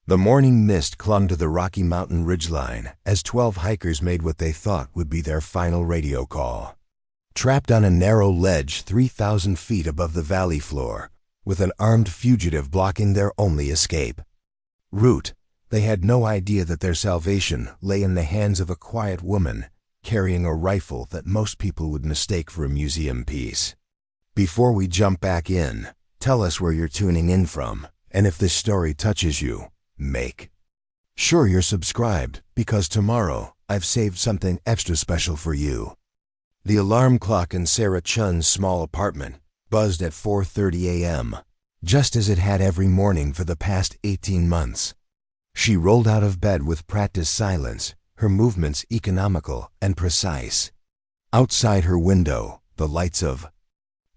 The morning mist clung to the Rocky Mountain ridgeline as 12 hikers made what they thought would be their final radio call. Trapped on a narrow ledge 3,000 feet above the valley floor, with an armed fugitive blocking their only escape route, they had no idea that their salvation lay in the hands of a quiet woman carrying a rifle that most people would mistake for a museum piece. Before we jump back in, tell us where you're tuning in from, and if this story touches you, make sure you're subscribed, because tomorrow I've saved something extra special for you. The alarm clock in Sarah Chun's small apartment buzzed at 4:30 a.m., just as it had every morning for the past 18 months. She rolled out of bed with practiced silence, her movements economical and precise. Outside her window, the lights of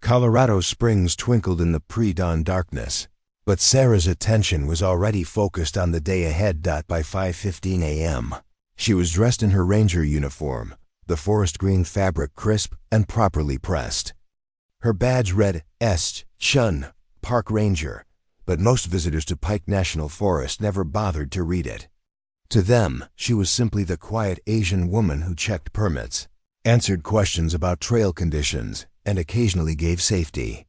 Colorado Springs twinkled in the pre-dawn darkness, but Sarah's attention was already focused on the day ahead. By 5:15 a.m., she was dressed in her ranger uniform, the forest green fabric crisp and properly pressed. Her badge read S. Chun, Park Ranger, but most visitors to Pike National Forest never bothered to read it. To them, she was simply the quiet Asian woman who checked permits, answered questions about trail conditions, and occasionally gave safety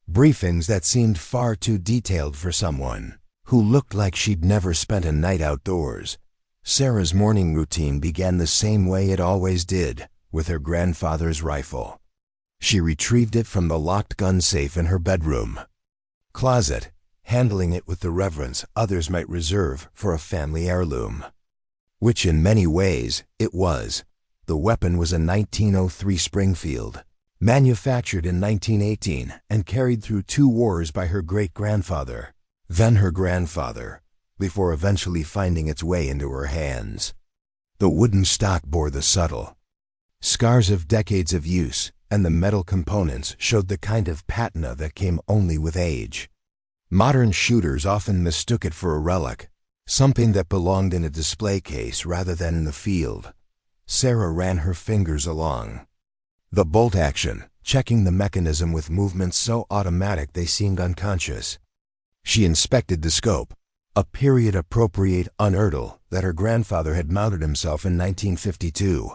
briefings that seemed far too detailed for someone who looked like she'd never spent a night outdoors. Sarah's morning routine began the same way it always did, with her grandfather's rifle. She retrieved it from the locked gun safe in her bedroom closet, handling it with the reverence others might reserve for a family heirloom. Which in many ways it was. The weapon was a 1903 Springfield, manufactured in 1918 and carried through 2 wars by her great-grandfather, then her grandfather, before eventually finding its way into her hands. The wooden stock bore the subtle scars of decades of use, and the metal components showed the kind of patina that came only with age. Modern shooters often mistook it for a relic, something that belonged in a display case rather than in the field. Sarah ran her fingers along the bolt action, checking the mechanism with movements so automatic they seemed unconscious. She inspected the scope, a period-appropriate unertl that her grandfather had mounted himself in 1952.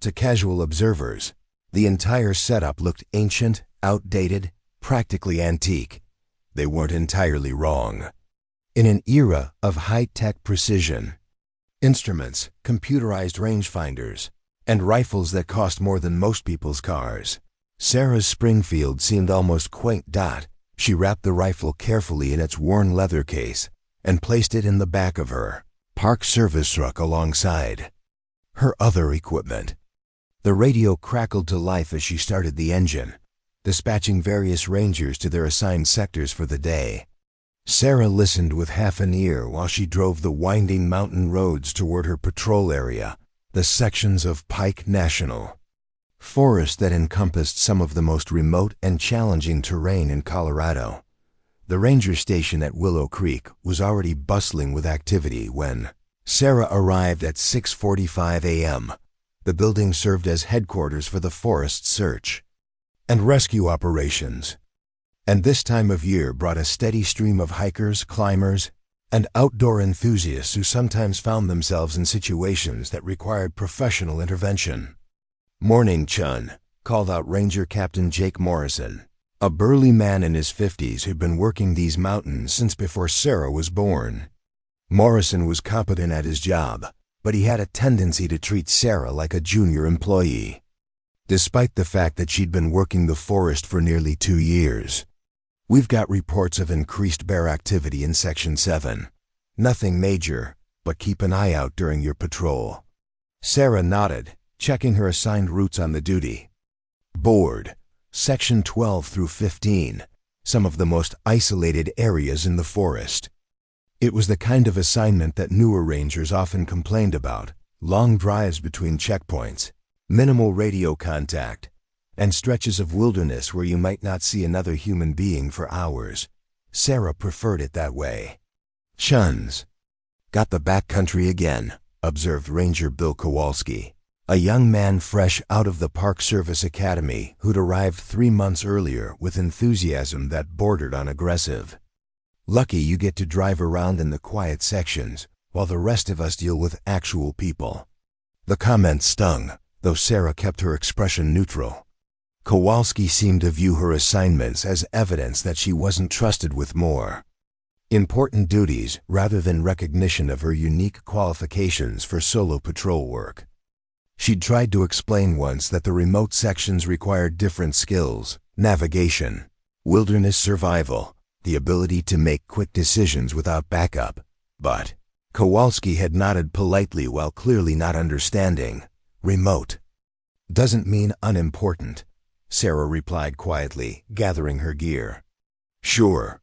To casual observers, the entire setup looked ancient, outdated, practically antique. They weren't entirely wrong. In an era of high-tech precision, instruments, computerized rangefinders, and rifles that cost more than most people's cars, Sarah's Springfield seemed almost quaint. She wrapped the rifle carefully in its worn leather case and placed it in the back of her Park Service truck alongside her other equipment. The radio crackled to life as she started the engine, dispatching various rangers to their assigned sectors for the day. Sarah listened with half an ear while she drove the winding mountain roads toward her patrol area, the sections of Pike National Forest that encompassed some of the most remote and challenging terrain in Colorado. The ranger station at Willow Creek was already bustling with activity when Sarah arrived at 6:45 a.m. The building served as headquarters for the forest search and rescue operations, and this time of year brought a steady stream of hikers, climbers, and outdoor enthusiasts who sometimes found themselves in situations that required professional intervention. "Morning, Chun," called out Ranger Captain Jake Morrison, a burly man in his 50s who'd been working these mountains since before Sarah was born. Morrison was competent at his job, but he had a tendency to treat Sarah like a junior employee, despite the fact that she'd been working the forest for nearly 2 years. "We've got reports of increased bear activity in Section 7. Nothing major, but keep an eye out during your patrol." Sarah nodded, checking her assigned routes on the duty board. Section 12 through 15, some of the most isolated areas in the forest. It was the kind of assignment that newer rangers often complained about: long drives between checkpoints, minimal radio contact, and stretches of wilderness where you might not see another human being for hours. Sarah preferred it that way. "Chun's got the backcountry again," observed Ranger Bill Kowalski, a young man fresh out of the Park Service Academy who'd arrived 3 months earlier with enthusiasm that bordered on aggressive. Lucky you get to drive around in the quiet sections, while the rest of us deal with actual people." The comment stung, though Sarah kept her expression neutral. Kowalski seemed to view her assignments as evidence that she wasn't trusted with more important duties rather than recognition of her unique qualifications for solo patrol work. She'd tried to explain once that the remote sections required different skills: navigation, wilderness survival, the ability to make quick decisions without backup. But Kowalski had nodded politely while clearly not understanding. "Remote doesn't mean unimportant," Sarah replied quietly, gathering her gear. Sure,"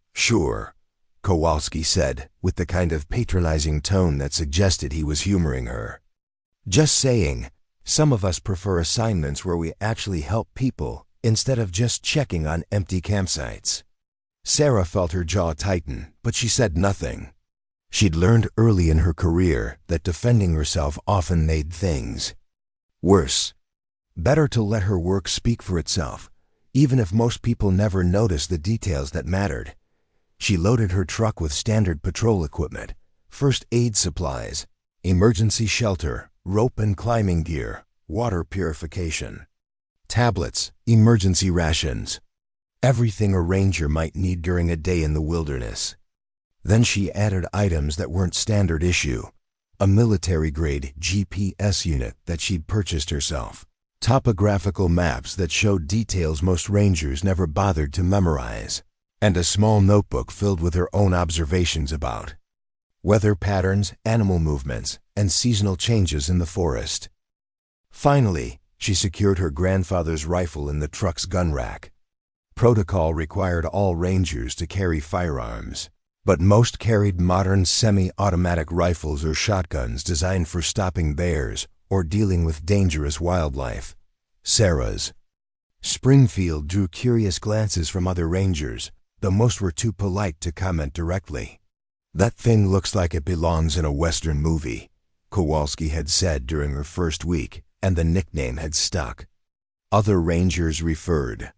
Kowalski said, with the kind of patronizing tone that suggested he was humoring her. "Just saying, some of us prefer assignments where we actually help people instead of just checking on empty campsites." Sarah felt her jaw tighten, but she said nothing. She'd learned early in her career that defending herself often made things worse. Better to let her work speak for itself, even if most people never noticed the details that mattered. She loaded her truck with standard patrol equipment, first aid supplies, emergency shelter, rope and climbing gear, water purification, tablets, emergency rations, everything a ranger might need during a day in the wilderness. Then she added items that weren't standard issue: a military-grade GPS unit that she'd purchased herself, topographical maps that showed details most rangers never bothered to memorize, and a small notebook filled with her own observations about weather patterns, animal movements, and seasonal changes in the forest. Finally, she secured her grandfather's rifle in the truck's gun rack. Protocol required all rangers to carry firearms, but most carried modern semi-automatic rifles or shotguns designed for stopping bears or dealing with dangerous wildlife. Sarah's Springfield drew curious glances from other rangers, though most were too polite to comment directly. "That thing looks like it belongs in a Western movie," Kowalski had said during her first week, and the nickname had stuck. Other rangers referred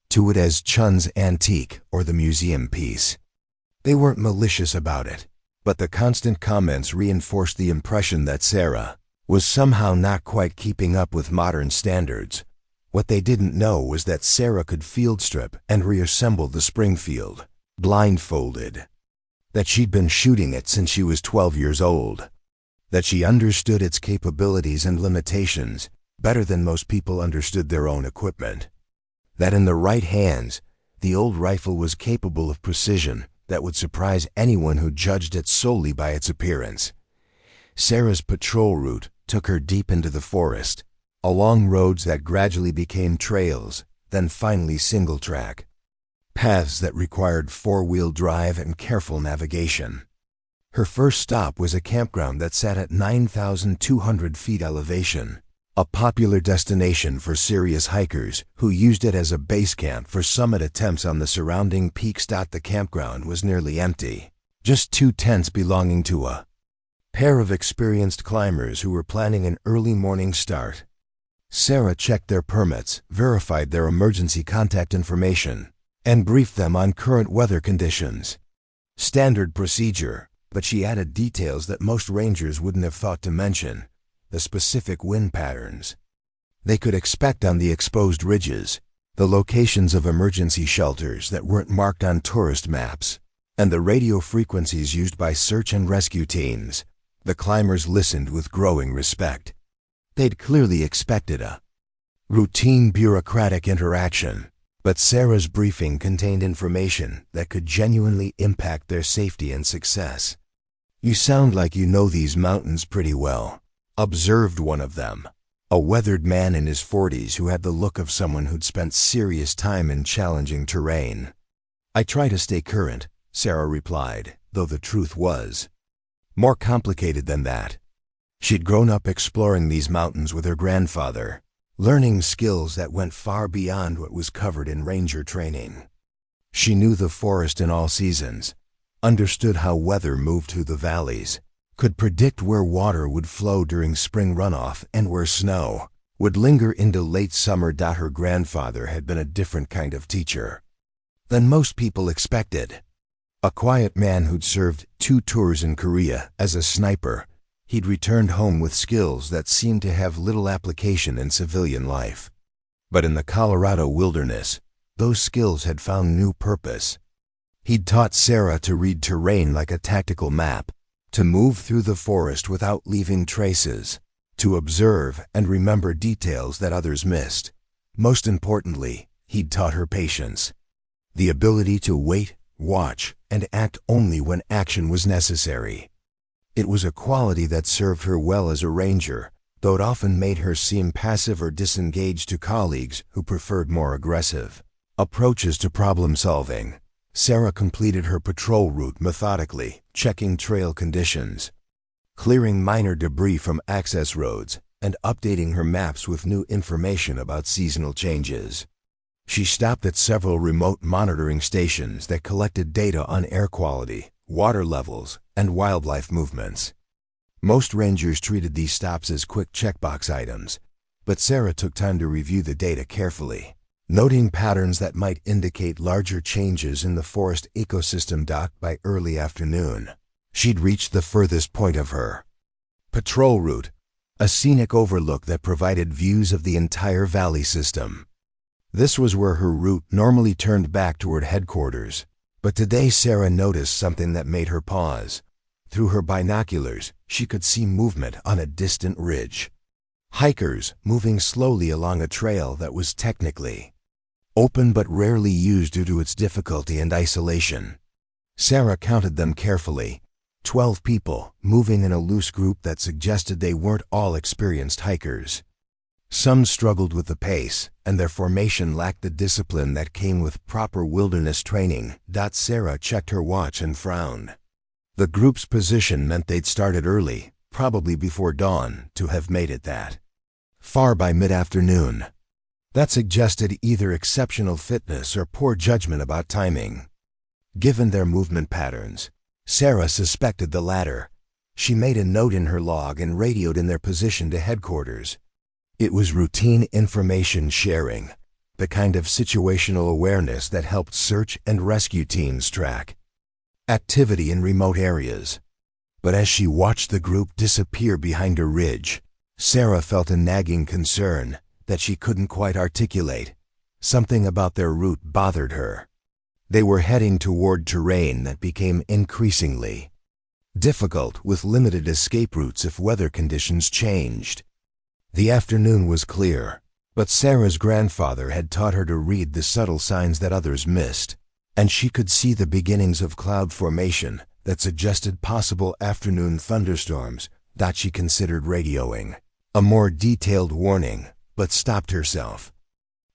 to it as Chun's Antique or the museum piece. They weren't malicious about it, but the constant comments reinforced the impression that Sarah was somehow not quite keeping up with modern standards. What they didn't know was that Sarah could field strip and reassemble the Springfield, blindfolded. That she'd been shooting it since she was 12 years old. That she understood its capabilities and limitations better than most people understood their own equipment. That in the right hands, the old rifle was capable of precision that would surprise anyone who judged it solely by its appearance. Sarah's patrol route took her deep into the forest, along roads that gradually became trails, then finally single-track. Paths that required four-wheel drive and careful navigation. Her first stop was a campground that sat at 9,200 feet elevation, a popular destination for serious hikers who used it as a base camp for summit attempts on the surrounding peaks. The campground was nearly empty, just 2 tents belonging to a pair of experienced climbers who were planning an early morning start. Sarah checked their permits, verified their emergency contact information, and briefed them on current weather conditions. Standard procedure, but she added details that most rangers wouldn't have thought to mention: the specific wind patterns they could expect on the exposed ridges, the locations of emergency shelters that weren't marked on tourist maps, and the radio frequencies used by search and rescue teams. The climbers listened with growing respect. They'd clearly expected a routine bureaucratic interaction, but Sarah's briefing contained information that could genuinely impact their safety and success. "You sound like you know these mountains pretty well," observed one of them, a weathered man in his 40s who had the look of someone who'd spent serious time in challenging terrain. "I try to stay current," Sarah replied, though the truth was more complicated than that. She'd grown up exploring these mountains with her grandfather, learning skills that went far beyond what was covered in ranger training. She knew the forest in all seasons, understood how weather moved through the valleys, could predict where water would flow during spring runoff and where snow would linger into late summer. Her grandfather had been a different kind of teacher than most people expected. A quiet man who'd served 2 tours in Korea as a sniper, he'd returned home with skills that seemed to have little application in civilian life. But in the Colorado wilderness, those skills had found new purpose. He'd taught Sarah to read terrain like a tactical map, to move through the forest without leaving traces, to observe and remember details that others missed. Most importantly, he'd taught her patience, the ability to wait, watch, and act only when action was necessary. It was a quality that served her well as a ranger, though it often made her seem passive or disengaged to colleagues who preferred more aggressive approaches to problem solving. Sarah completed her patrol route methodically, checking trail conditions, clearing minor debris from access roads, and updating her maps with new information about seasonal changes. She stopped at several remote monitoring stations that collected data on air quality, water levels, and wildlife movements. Most rangers treated these stops as quick checkbox items, but Sarah took time to review the data carefully, noting patterns that might indicate larger changes in the forest ecosystem. By early afternoon, she'd reached the furthest point of her patrol route, a scenic overlook that provided views of the entire valley system. This was where her route normally turned back toward headquarters, but today Sarah noticed something that made her pause. Through her binoculars, she could see movement on a distant ridge. Hikers moving slowly along a trail that was technically open but rarely used due to its difficulty and isolation. Sarah counted them carefully. 12 people, moving in a loose group that suggested they weren't all experienced hikers. Some struggled with the pace, and their formation lacked the discipline that came with proper wilderness training. Sarah checked her watch and frowned. The group's position meant they'd started early, probably before dawn, to have made it that far by mid-afternoon. That suggested either exceptional fitness or poor judgment about timing. Given their movement patterns, Sarah suspected the latter. She made a note in her log and radioed in their position to headquarters. It was routine information sharing, the kind of situational awareness that helped search and rescue teams track activity in remote areas. But as she watched the group disappear behind a ridge, Sarah felt a nagging concern that she couldn't quite articulate. Something about their route bothered her. They were heading toward terrain that became increasingly difficult, with limited escape routes if weather conditions changed. The afternoon was clear, but Sarah's grandfather had taught her to read the subtle signs that others missed, and she could see the beginnings of cloud formation that suggested possible afternoon thunderstorms. She considered radioing a more detailed warning, but stopped herself.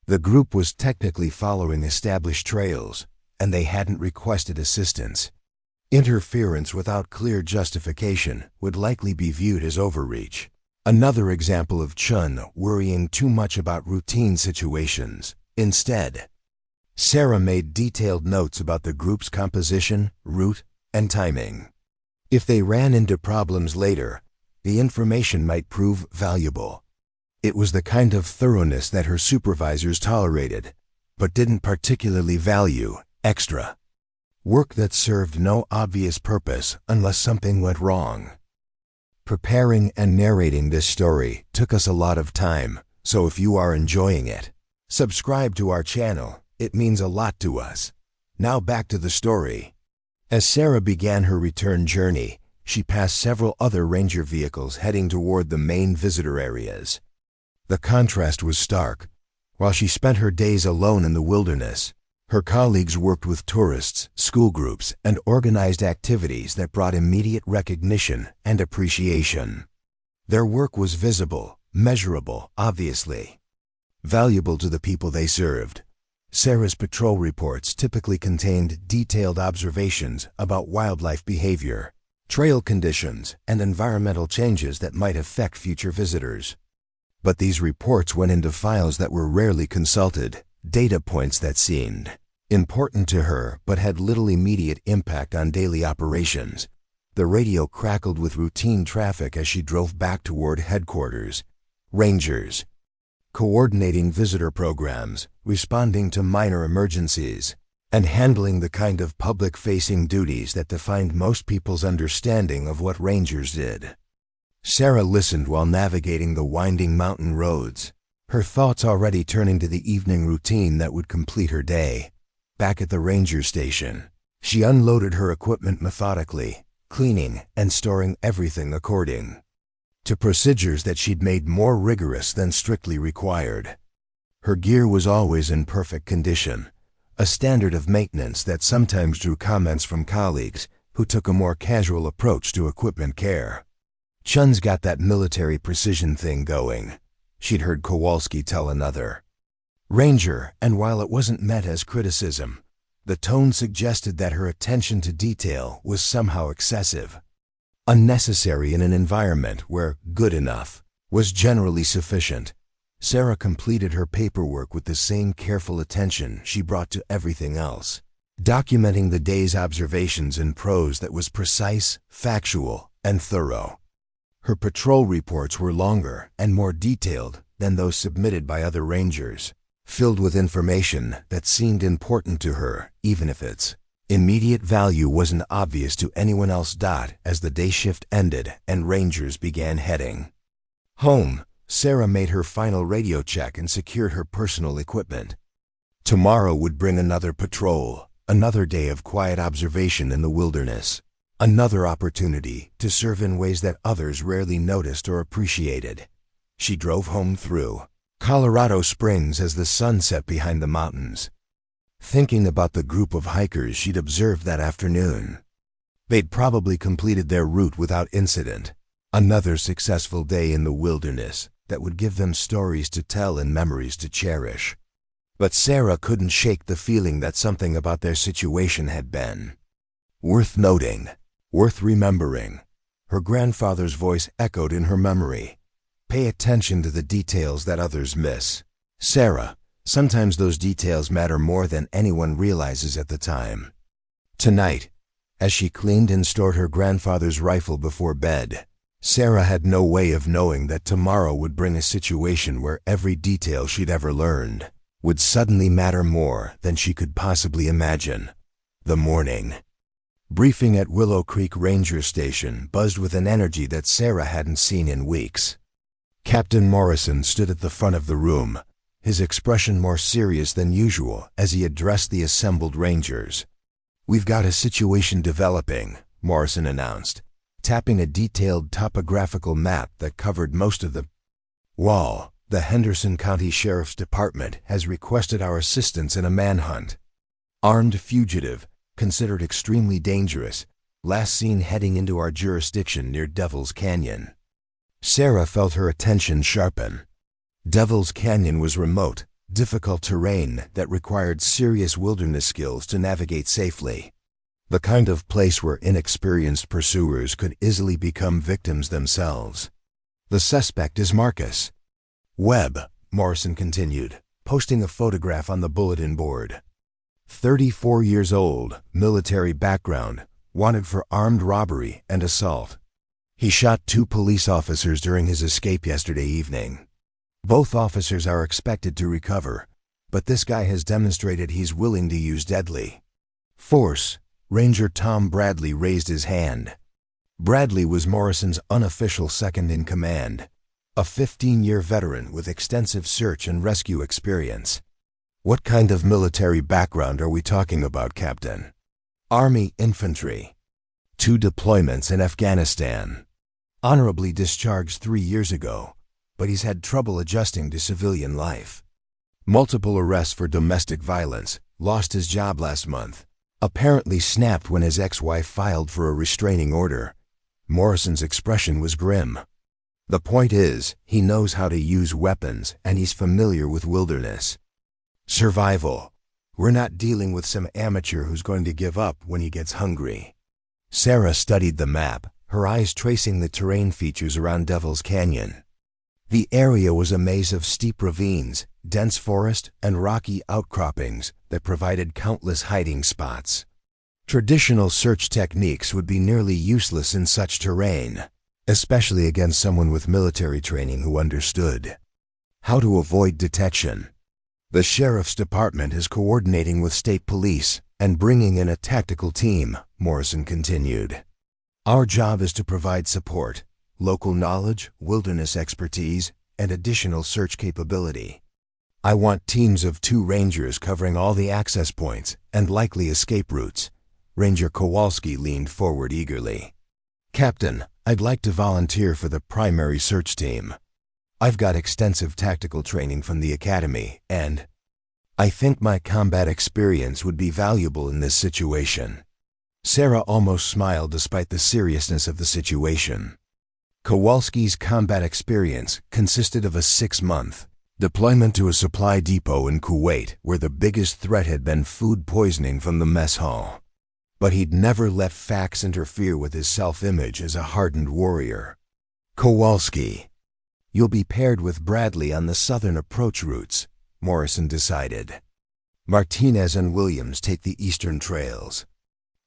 The group was technically following established trails, and they hadn't requested assistance. Interference without clear justification would likely be viewed as overreach. Another example of Chun worrying too much about routine situations. Instead, Sarah made detailed notes about the group's composition, route, and timing. If they ran into problems later, the information might prove valuable. It was the kind of thoroughness that her supervisors tolerated, but didn't particularly value. Extra work that served no obvious purpose unless something went wrong. Preparing and narrating this story took us a lot of time, so if you are enjoying it, subscribe to our channel. It means a lot to us. Now back to the story. As Sarah began her return journey, she passed several other ranger vehicles heading toward the main visitor areas. The contrast was stark. While she spent her days alone in the wilderness, her colleagues worked with tourists, school groups, and organized activities that brought immediate recognition and appreciation. Their work was visible, measurable, obviously valuable to the people they served. Sarah's patrol reports typically contained detailed observations about wildlife behavior, trail conditions, and environmental changes that might affect future visitors. But these reports went into files that were rarely consulted, data points that seemed important to her but had little immediate impact on daily operations. The radio crackled with routine traffic as she drove back toward headquarters. Rangers coordinating visitor programs, responding to minor emergencies, and handling the kind of public-facing duties that defined most people's understanding of what rangers did. Sarah listened while navigating the winding mountain roads, her thoughts already turning to the evening routine that would complete her day. Back at the ranger station, she unloaded her equipment methodically, cleaning and storing everything according to procedures that she'd made more rigorous than strictly required. Her gear was always in perfect condition, a standard of maintenance that sometimes drew comments from colleagues who took a more casual approach to equipment care. "Chun's got that military precision thing going," she'd heard Kowalski tell another ranger, and while it wasn't meant as criticism, the tone suggested that her attention to detail was somehow excessive, unnecessary in an environment where good enough was generally sufficient. Sarah completed her paperwork with the same careful attention she brought to everything else, documenting the day's observations in prose that was precise, factual, and thorough. Her patrol reports were longer and more detailed than those submitted by other rangers, filled with information that seemed important to her, even if its immediate value wasn't obvious to anyone else. As the day shift ended and rangers began heading home, Sarah made her final radio check and secured her personal equipment. Tomorrow would bring another patrol, another day of quiet observation in the wilderness, another opportunity to serve in ways that others rarely noticed or appreciated. She drove home through Colorado Springs as the sun set behind the mountains, thinking about the group of hikers she'd observed that afternoon. They'd probably completed their route without incident, another successful day in the wilderness that would give them stories to tell and memories to cherish. But Sarah couldn't shake the feeling that something about their situation had been worth noting, worth remembering. Her grandfather's voice echoed in her memory. "Pay attention to the details that others miss, Sarah. Sometimes those details matter more than anyone realizes at the time." Tonight, as she cleaned and stored her grandfather's rifle before bed, Sarah had no way of knowing that tomorrow would bring a situation where every detail she'd ever learned would suddenly matter more than she could possibly imagine. The morning briefing at Willow Creek Ranger Station buzzed with an energy that Sarah hadn't seen in weeks. Captain Morrison stood at the front of the room, his expression more serious than usual as he addressed the assembled rangers. "We've got a situation developing," Morrison announced, tapping a detailed topographical map that covered most of the wall. "The Henderson County Sheriff's Department has requested our assistance in a manhunt. Armed fugitive, considered extremely dangerous, last seen heading into our jurisdiction near Devil's Canyon." Sarah felt her attention sharpen. Devil's Canyon was remote, difficult terrain that required serious wilderness skills to navigate safely. The kind of place where inexperienced pursuers could easily become victims themselves. "The suspect is Marcus Webb," Morrison continued, posting a photograph on the bulletin board. 34 years old, military background, wanted for armed robbery and assault. He shot 2 police officers during his escape yesterday evening. Both officers are expected to recover, but this guy has demonstrated he's willing to use deadly force. Ranger Tom Bradley raised his hand. Bradley was Morrison's unofficial second-in-command, a 15-year veteran with extensive search and rescue experience. "What kind of military background are we talking about, Captain?" "Army infantry. 2 deployments in Afghanistan. Honorably discharged 3 years ago, but he's had trouble adjusting to civilian life. Multiple arrests for domestic violence, lost his job last month. Apparently snapped when his ex-wife filed for a restraining order." Morrison's expression was grim. "The point is, he knows how to use weapons and he's familiar with wilderness survival. We're not dealing with some amateur who's going to give up when he gets hungry." Sarah studied the map, her eyes tracing the terrain features around Devil's Canyon. The area was a maze of steep ravines, dense forest, and rocky outcroppings that provided countless hiding spots. Traditional search techniques would be nearly useless in such terrain, especially against someone with military training who understood how to avoid detection. The sheriff's department is coordinating with state police and bringing in a tactical team, Morrison continued. Our job is to provide support, local knowledge, wilderness expertise, and additional search capability. I want teams of 2 rangers covering all the access points and likely escape routes. Ranger Kowalski leaned forward eagerly. Captain, I'd like to volunteer for the primary search team. I've got extensive tactical training from the academy, and I think my combat experience would be valuable in this situation. Sarah almost smiled despite the seriousness of the situation. Kowalski's combat experience consisted of a 6-month deployment to a supply depot in Kuwait where the biggest threat had been food poisoning from the mess hall. But he'd never let facts interfere with his self-image as a hardened warrior. Kowalski, you'll be paired with Bradley on the southern approach routes, Morrison decided. Martinez and Williams take the eastern trails.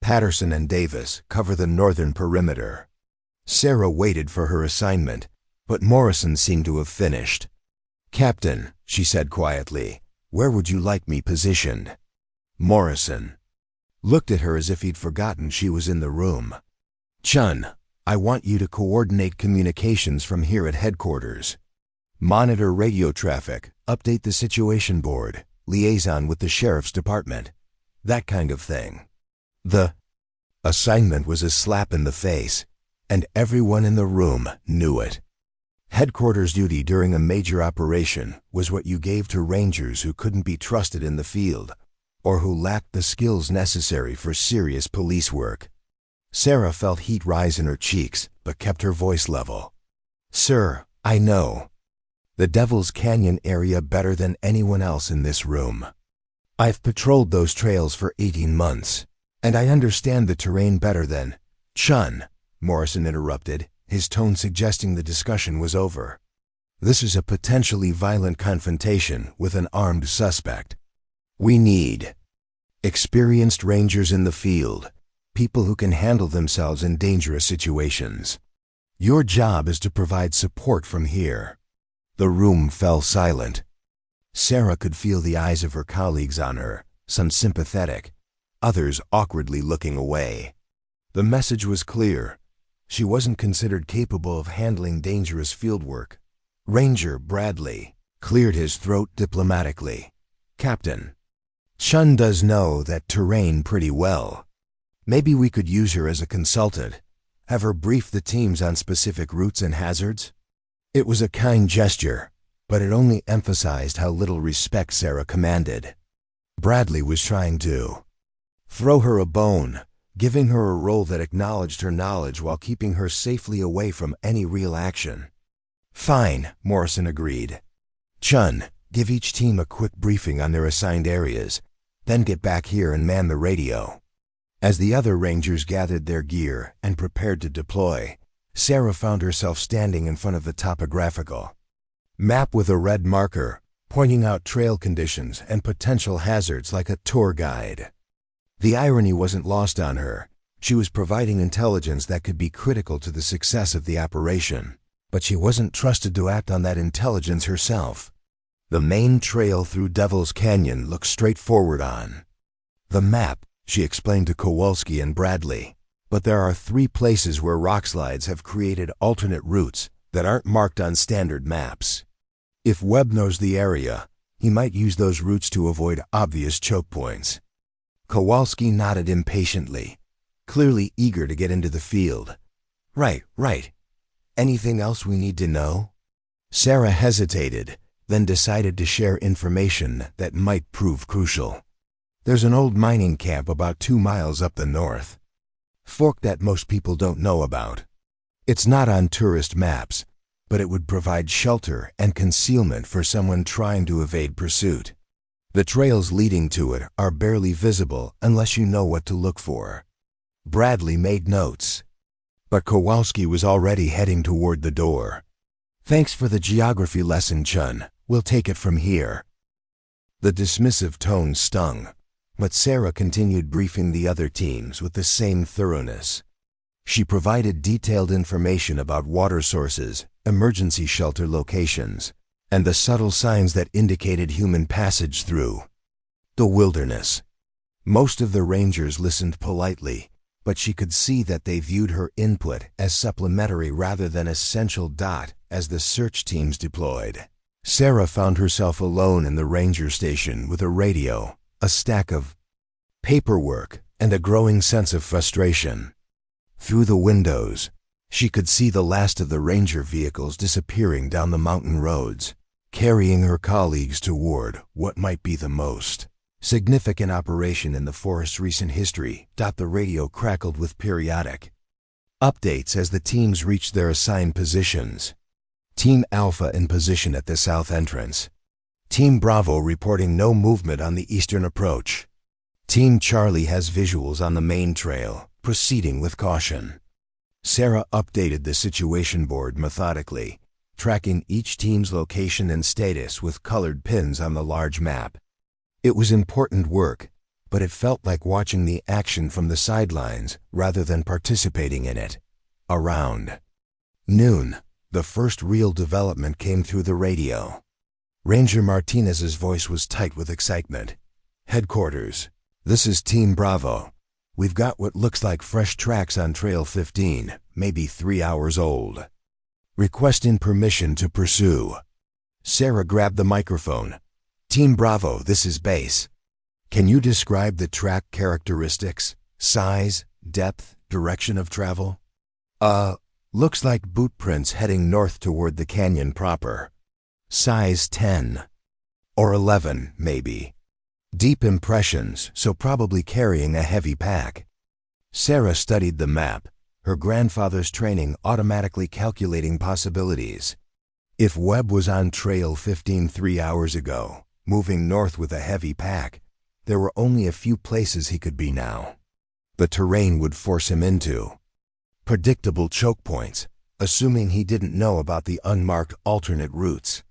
Patterson and Davis cover the northern perimeter. Sarah waited for her assignment, but Morrison seemed to have finished. Captain, she said quietly, where would you like me positioned? Morrison looked at her as if he'd forgotten she was in the room. Chun, I want you to coordinate communications from here at headquarters. Monitor radio traffic, update the situation board, liaison with the sheriff's department. That kind of thing. The assignment was a slap in the face, and everyone in the room knew it. Headquarters duty during a major operation was what you gave to rangers who couldn't be trusted in the field, or who lacked the skills necessary for serious police work. Sarah felt heat rise in her cheeks, but kept her voice level. Sir, I know the Devil's Canyon area better than anyone else in this room. I've patrolled those trails for 18 months, and I understand the terrain better than Chun, Morrison interrupted, his tone suggesting the discussion was over. This is a potentially violent confrontation with an armed suspect. We need experienced rangers in the field, people who can handle themselves in dangerous situations. Your job is to provide support from here. The room fell silent. Sarah could feel the eyes of her colleagues on her, some sympathetic, others awkwardly looking away. The message was clear. She wasn't considered capable of handling dangerous fieldwork. Ranger Bradley cleared his throat diplomatically. Captain, Chun does know that terrain pretty well. Maybe we could use her as a consultant, have her brief the teams on specific routes and hazards. It was a kind gesture, but it only emphasized how little respect Sarah commanded. Bradley was trying to throw her a bone, giving her a role that acknowledged her knowledge while keeping her safely away from any real action. Fine, Morrison agreed. Chun, give each team a quick briefing on their assigned areas, then get back here and man the radio. As the other rangers gathered their gear and prepared to deploy, Sarah found herself standing in front of the topographical map with a red marker, pointing out trail conditions and potential hazards like a tour guide. The irony wasn't lost on her. She was providing intelligence that could be critical to the success of the operation, but she wasn't trusted to act on that intelligence herself. The main trail through Devil's Canyon looked straightforward on the map, she explained to Kowalski and Bradley, but there are 3 places where rockslides have created alternate routes that aren't marked on standard maps. If Webb knows the area, he might use those routes to avoid obvious choke points. Kowalski nodded impatiently, clearly eager to get into the field. Right. Anything else we need to know? Sarah hesitated, then decided to share information that might prove crucial. There's an old mining camp about 2 miles up the north fork that most people don't know about. It's not on tourist maps, but it would provide shelter and concealment for someone trying to evade pursuit. The trails leading to it are barely visible unless you know what to look for. Bradley made notes, but Kowalski was already heading toward the door. Thanks for the geography lesson, Chun. We'll take it from here. The dismissive tone stung, but Sarah continued briefing the other teams with the same thoroughness. She provided detailed information about water sources, emergency shelter locations, and the subtle signs that indicated human passage through the wilderness. Most of the rangers listened politely, but she could see that they viewed her input as supplementary rather than essential. As the search teams deployed, Sarah found herself alone in the ranger station with a radio, a stack of paperwork, and a growing sense of frustration. Through the windows, she could see the last of the ranger vehicles disappearing down the mountain roads, carrying her colleagues toward what might be the most significant operation in the forest's recent history. The radio crackled with periodic updates as the teams reached their assigned positions. Team Alpha in position at the south entrance. Team Bravo reporting no movement on the eastern approach. Team Charlie has visuals on the main trail, proceeding with caution. Sarah updated the situation board methodically, tracking each team's location and status with colored pins on the large map. It was important work, but it felt like watching the action from the sidelines rather than participating in it. Around noon, the first real development came through the radio. Ranger Martinez's voice was tight with excitement. "Headquarters, this is Team Bravo. We've got what looks like fresh tracks on Trail 15, maybe 3 hours old. Requesting permission to pursue." Sarah grabbed the microphone. "Team Bravo, this is Base. Can you describe the track characteristics, size, depth, direction of travel?" Looks like boot prints heading north toward the canyon proper. Size 10. Or 11, maybe. Deep impressions, so probably carrying a heavy pack." Sarah studied the map, her grandfather's training automatically calculating possibilities. If Webb was on Trail 15 3 hours ago, moving north with a heavy pack, there were only a few places he could be now. The terrain would force him into predictable choke points, assuming he didn't know about the unmarked alternate routes.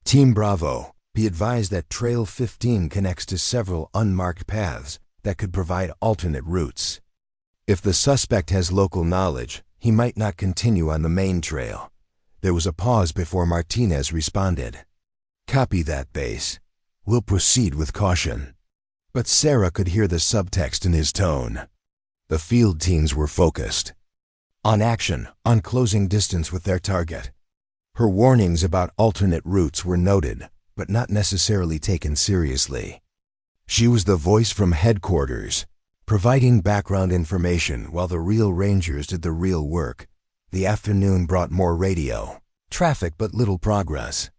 "Team Bravo, be advised that Trail 15 connects to several unmarked paths that could provide alternate routes. If the suspect has local knowledge, he might not continue on the main trail." There was a pause before Martinez responded. "Copy that, Base. We'll proceed with caution." But Sarah could hear the subtext in his tone. The field teams were focused on action, on closing distance with their target. Her warnings about alternate routes were noted, but not necessarily taken seriously. She was the voice from headquarters, providing background information while the real rangers did the real work. The afternoon brought more radio traffic but little progress.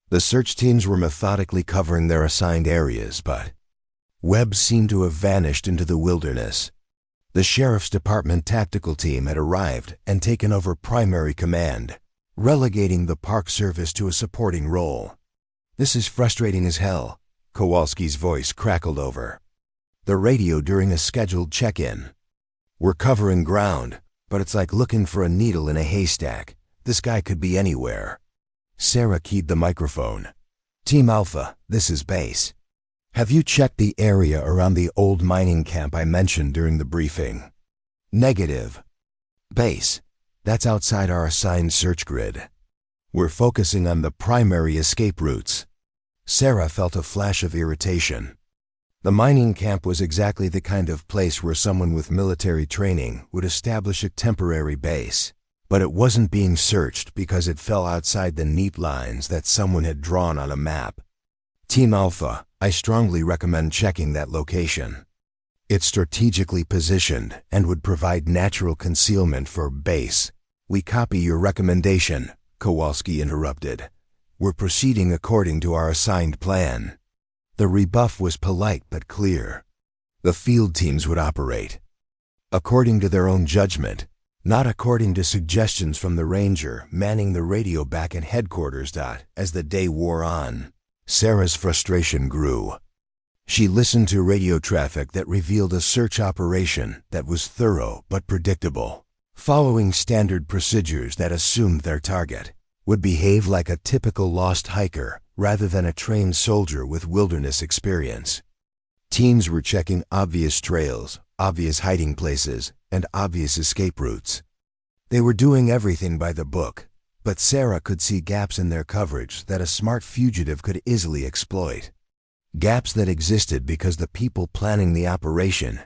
The search teams were methodically covering their assigned areas, but Webb seemed to have vanished into the wilderness. The Sheriff's Department tactical team had arrived and taken over primary command, relegating the Park Service to a supporting role. "This is frustrating as hell," Kowalski's voice crackled over the radio during a scheduled check-in. "We're covering ground, but it's like looking for a needle in a haystack. This guy could be anywhere." Sarah keyed the microphone. "Team Alpha, this is Base. Have you checked the area around the old mining camp I mentioned during the briefing?" "Negative." "Base, that's outside our assigned search grid. We're focusing on the primary escape routes." Sarah felt a flash of irritation. The mining camp was exactly the kind of place where someone with military training would establish a temporary base. But it wasn't being searched because it fell outside the neat lines that someone had drawn on a map. "Team Alpha, I strongly recommend checking that location. It's strategically positioned and would provide natural concealment for Base." "We copy your recommendation," Kowalski interrupted. "We're proceeding according to our assigned plan." The rebuff was polite but clear. The field teams would operate according to their own judgment, not according to suggestions from the ranger manning the radio back at headquarters. As the day wore on, Sarah's frustration grew. She listened to radio traffic that revealed a search operation that was thorough but predictable, following standard procedures that assumed their target would behave like a typical lost hiker rather than a trained soldier with wilderness experience. Teams were checking obvious trails, obvious hiding places, and obvious escape routes. They were doing everything by the book, But Sarah could see gaps in their coverage that a smart fugitive could easily exploit. Gaps that existed because the people planning the operation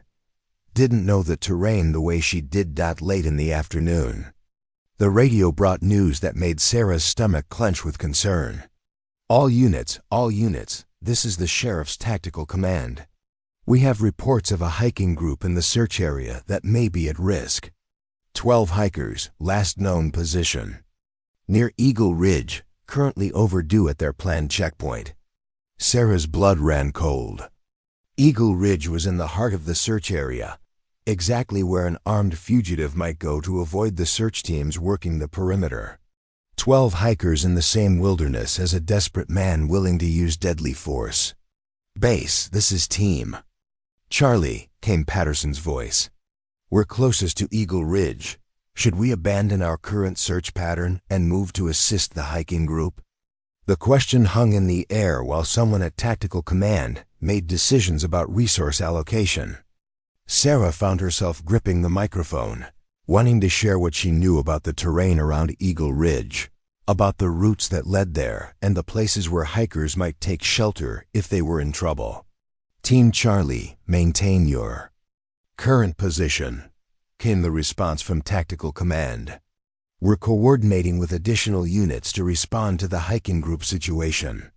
didn't know the terrain the way she did. Late in the afternoon, the radio brought news that made Sarah's stomach clench with concern. All units, this is the Sheriff's Tactical Command. We have reports of a hiking group in the search area that may be at risk. 12 hikers, last known position near Eagle Ridge, currently overdue at their planned checkpoint. Sarah's blood ran cold. Eagle Ridge was in the heart of the search area, exactly where an armed fugitive might go to avoid the search teams working the perimeter. 12 hikers in the same wilderness as a desperate man willing to use deadly force. Base, this is Team Charlie, came Patterson's voice. We're closest to Eagle Ridge. Should we abandon our current search pattern and move to assist the hiking group? The question hung in the air while someone at Tactical Command made decisions about resource allocation. Sarah found herself gripping the microphone, wanting to share what she knew about the terrain around Eagle Ridge, about the routes that led there and the places where hikers might take shelter if they were in trouble. Team Charlie, maintain your current position, came the response from Tactical Command. We're coordinating with additional units to respond to the hiking group situation.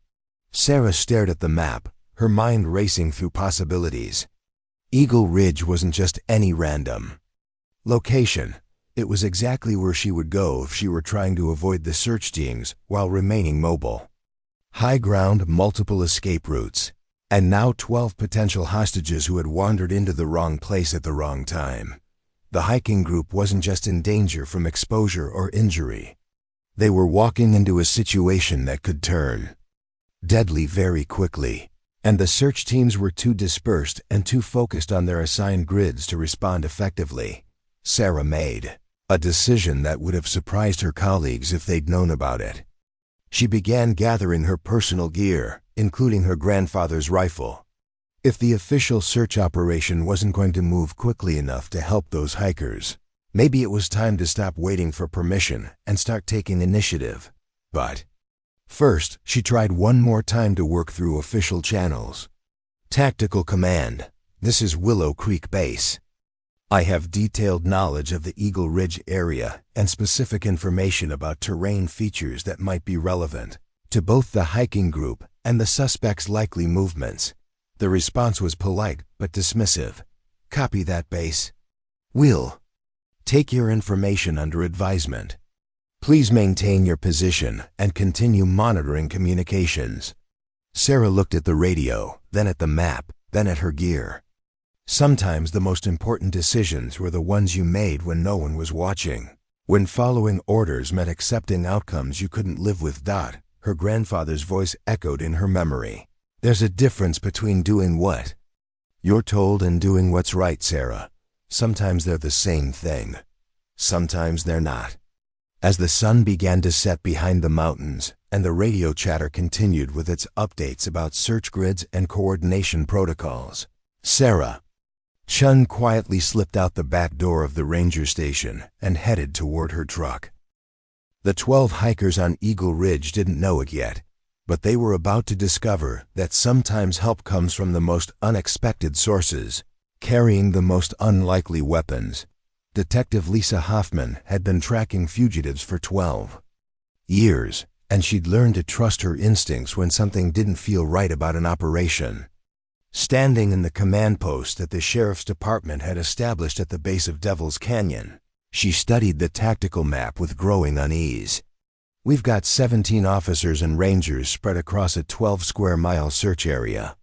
Sarah stared at the map, her mind racing through possibilities. Eagle Ridge wasn't just any random location. It was exactly where she would go if she were trying to avoid the search teams while remaining mobile. High ground, multiple escape routes, and now 12 potential hostages who had wandered into the wrong place at the wrong time. The hiking group wasn't just in danger from exposure or injury. They were walking into a situation that could turn deadly very quickly, and the search teams were too dispersed and too focused on their assigned grids to respond effectively. Sarah made a decision that would have surprised her colleagues if they'd known about it. She began gathering her personal gear, including her grandfather's rifle. If the official search operation wasn't going to move quickly enough to help those hikers, maybe it was time to stop waiting for permission and start taking initiative. But first, she tried one more time to work through official channels. Tactical Command, this is Willow Creek Base. I have detailed knowledge of the Eagle Ridge area and specific information about terrain features that might be relevant to both the hiking group and the suspects' likely movements. The response was polite but dismissive. Copy that, Base. We'll take your information under advisement. Please maintain your position and continue monitoring communications. Sarah looked at the radio, then at the map, then at her gear. Sometimes the most important decisions were the ones you made when no one was watching. When following orders meant accepting outcomes you couldn't live with. Her grandfather's voice echoed in her memory. There's a difference between doing what you're told and doing what's right, Sarah. Sometimes they're the same thing. Sometimes they're not. As the sun began to set behind the mountains, and the radio chatter continued with its updates about search grids and coordination protocols, Sarah Chun quietly slipped out the back door of the ranger station and headed toward her truck. The 12 hikers on Eagle Ridge didn't know it yet, but they were about to discover that sometimes help comes from the most unexpected sources, carrying the most unlikely weapons. Detective Lisa Hoffman had been tracking fugitives for 12 years, and she'd learned to trust her instincts when something didn't feel right about an operation. Standing in the command post that the sheriff's department had established at the base of Devil's Canyon, she studied the tactical map with growing unease. We've got 17 officers and rangers spread across a 12-square-mile search area.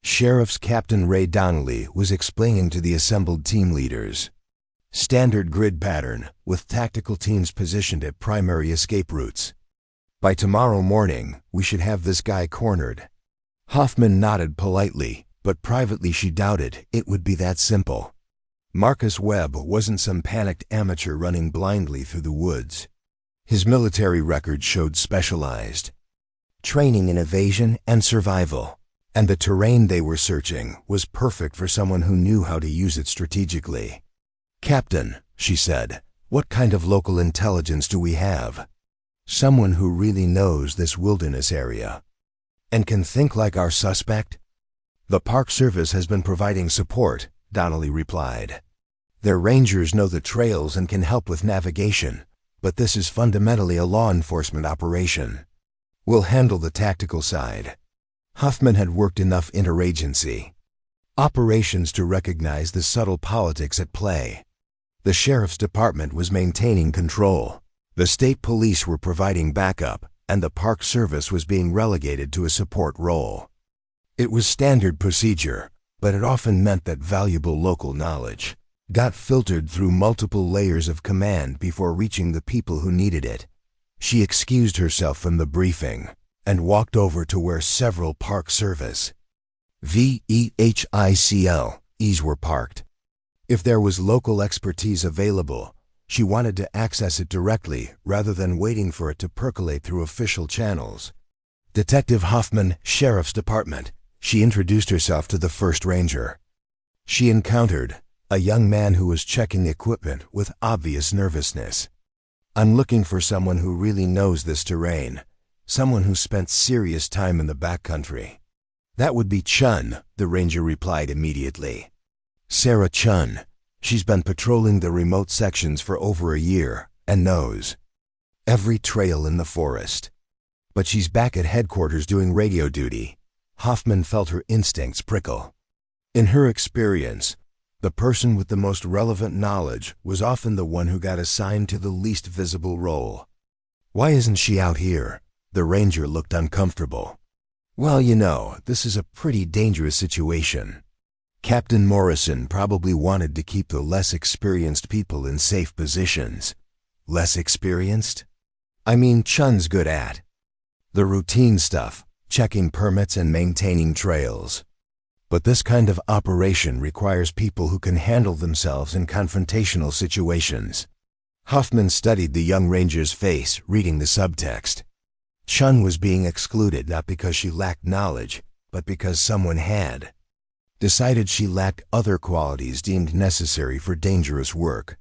Sheriff's Captain Ray Donnelly was explaining to the assembled team leaders. Standard grid pattern, with tactical teams positioned at primary escape routes. By tomorrow morning, we should have this guy cornered. Hoffman nodded politely, but privately she doubted it would be that simple. Marcus Webb wasn't some panicked amateur running blindly through the woods. His military record showed specialized training in evasion and survival, and the terrain they were searching was perfect for someone who knew how to use it strategically. "Captain," she said, "what kind of local intelligence do we have?" Someone who really knows this wilderness area and can think like our suspect? The Park Service has been providing support, Donnelly replied. Their rangers know the trails and can help with navigation, but this is fundamentally a law enforcement operation. We'll handle the tactical side. Huffman had worked enough interagency operations to recognize the subtle politics at play. The sheriff's department was maintaining control. The state police were providing backup, and the Park Service was being relegated to a support role. It was standard procedure, but it often meant that valuable local knowledge got filtered through multiple layers of command before reaching the people who needed it. She excused herself from the briefing and walked over to where several Park Service vehicles were parked. If there was local expertise available, she wanted to access it directly rather than waiting for it to percolate through official channels. Detective Hoffman, Sheriff's Department. She introduced herself to the first ranger. She encountered a young man who was checking equipment with obvious nervousness. I'm looking for someone who really knows this terrain, someone who spent serious time in the backcountry. That would be Chun, the ranger replied immediately. Sarah Chun. She's been patrolling the remote sections for over a year and knows every trail in the forest. But she's back at headquarters doing radio duty. Hoffman felt her instincts prickle. In her experience, the person with the most relevant knowledge was often the one who got assigned to the least visible role. Why isn't she out here? The ranger looked uncomfortable. Well, you know, this is a pretty dangerous situation. Captain Morrison probably wanted to keep the less experienced people in safe positions. Less experienced? I mean, Chun's good at the routine stuff, checking permits and maintaining trails. But this kind of operation requires people who can handle themselves in confrontational situations. Hoffman studied the young ranger's face, reading the subtext. Chun was being excluded not because she lacked knowledge, but because someone had decided she lacked other qualities deemed necessary for dangerous work.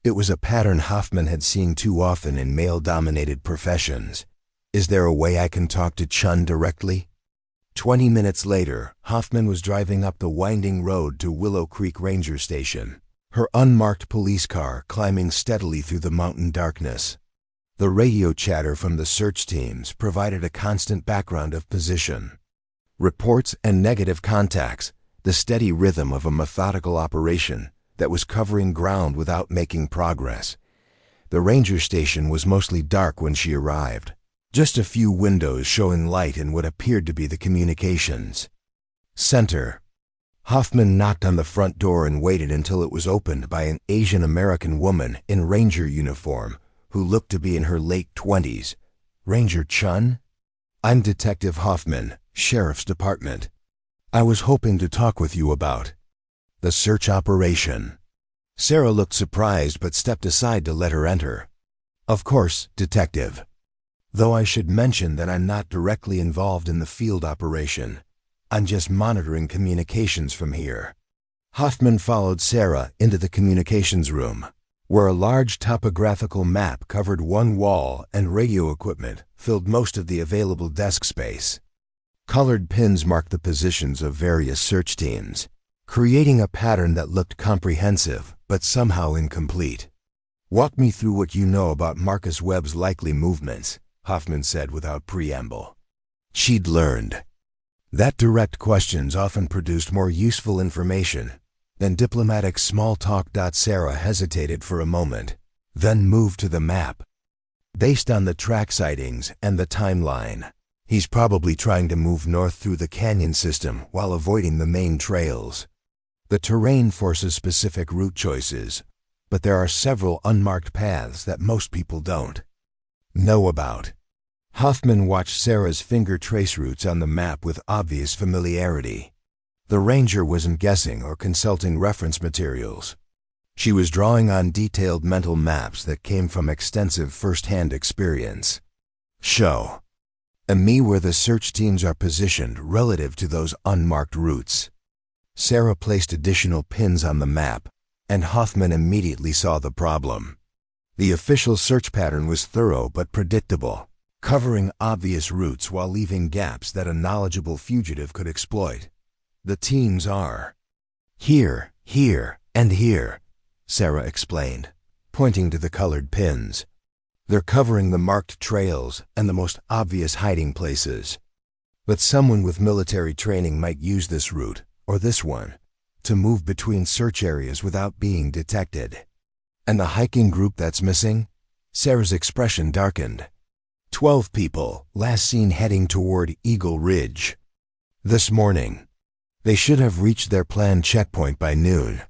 It was a pattern Hoffman had seen too often in male-dominated professions. Is there a way I can talk to Chun directly? 20 minutes later, Hoffman was driving up the winding road to Willow Creek Ranger Station, her unmarked police car climbing steadily through the mountain darkness. The radio chatter from the search teams provided a constant background of position. Reports and negative contacts, the steady rhythm of a methodical operation that was covering ground without making progress. The ranger station was mostly dark when she arrived. Just a few windows showing light in what appeared to be the communications center. Hoffman knocked on the front door and waited until it was opened by an Asian American woman in ranger uniform who looked to be in her late 20s. Ranger Chun? I'm Detective Hoffman, Sheriff's Department. I was hoping to talk with you about the search operation. Sarah looked surprised but stepped aside to let her enter. Of course, Detective. Though I should mention that I'm not directly involved in the field operation. I'm just monitoring communications from here. Hoffman followed Sarah into the communications room, where a large topographical map covered one wall and radio equipment filled most of the available desk space. Colored pins marked the positions of various search teams, creating a pattern that looked comprehensive but somehow incomplete. Walk me through what you know about Marcus Webb's likely movements, Hoffman said without preamble. She'd learned that direct questions often produced more useful information than diplomatic small talk. Sarah hesitated for a moment, then moved to the map. Based on the track sightings and the timeline, he's probably trying to move north through the canyon system while avoiding the main trails. The terrain forces specific route choices, but there are several unmarked paths that most people don't know about. Hoffman watched Sarah's finger trace routes on the map with obvious familiarity. The ranger wasn't guessing or consulting reference materials. She was drawing on detailed mental maps that came from extensive first-hand experience. Show me where the search teams are positioned relative to those unmarked routes. Sarah placed additional pins on the map, and Hoffman immediately saw the problem. The official search pattern was thorough but predictable, covering obvious routes while leaving gaps that a knowledgeable fugitive could exploit. The teams are here, here, and here, Sarah explained, pointing to the colored pins. They're covering the marked trails and the most obvious hiding places. But someone with military training might use this route, or this one, to move between search areas without being detected. And the hiking group that's missing? Sarah's expression darkened. 12 people, last seen heading toward Eagle Ridge. This morning. They should have reached their planned checkpoint by noon,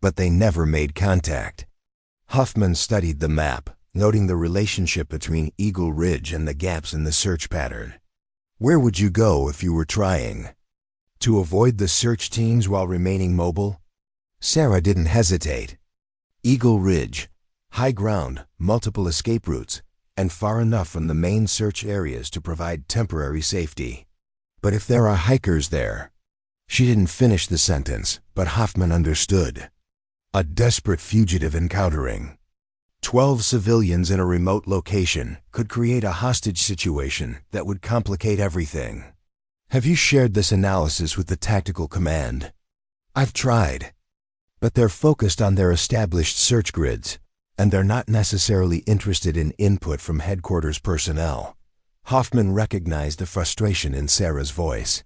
but they never made contact. Hoffman studied the map, noting the relationship between Eagle Ridge and the gaps in the search pattern. Where would you go if you were trying to avoid the search teams while remaining mobile? Sarah didn't hesitate. Eagle Ridge, high ground, multiple escape routes, and far enough from the main search areas to provide temporary safety. But if there are hikers there... She didn't finish the sentence, but Hoffman understood. A desperate fugitive encountering 12 civilians in a remote location could create a hostage situation that would complicate everything. Have you shared this analysis with the tactical command? I've tried. But they're focused on their established search grids, and they're not necessarily interested in input from headquarters personnel. Hoffman recognized the frustration in Sarah's voice.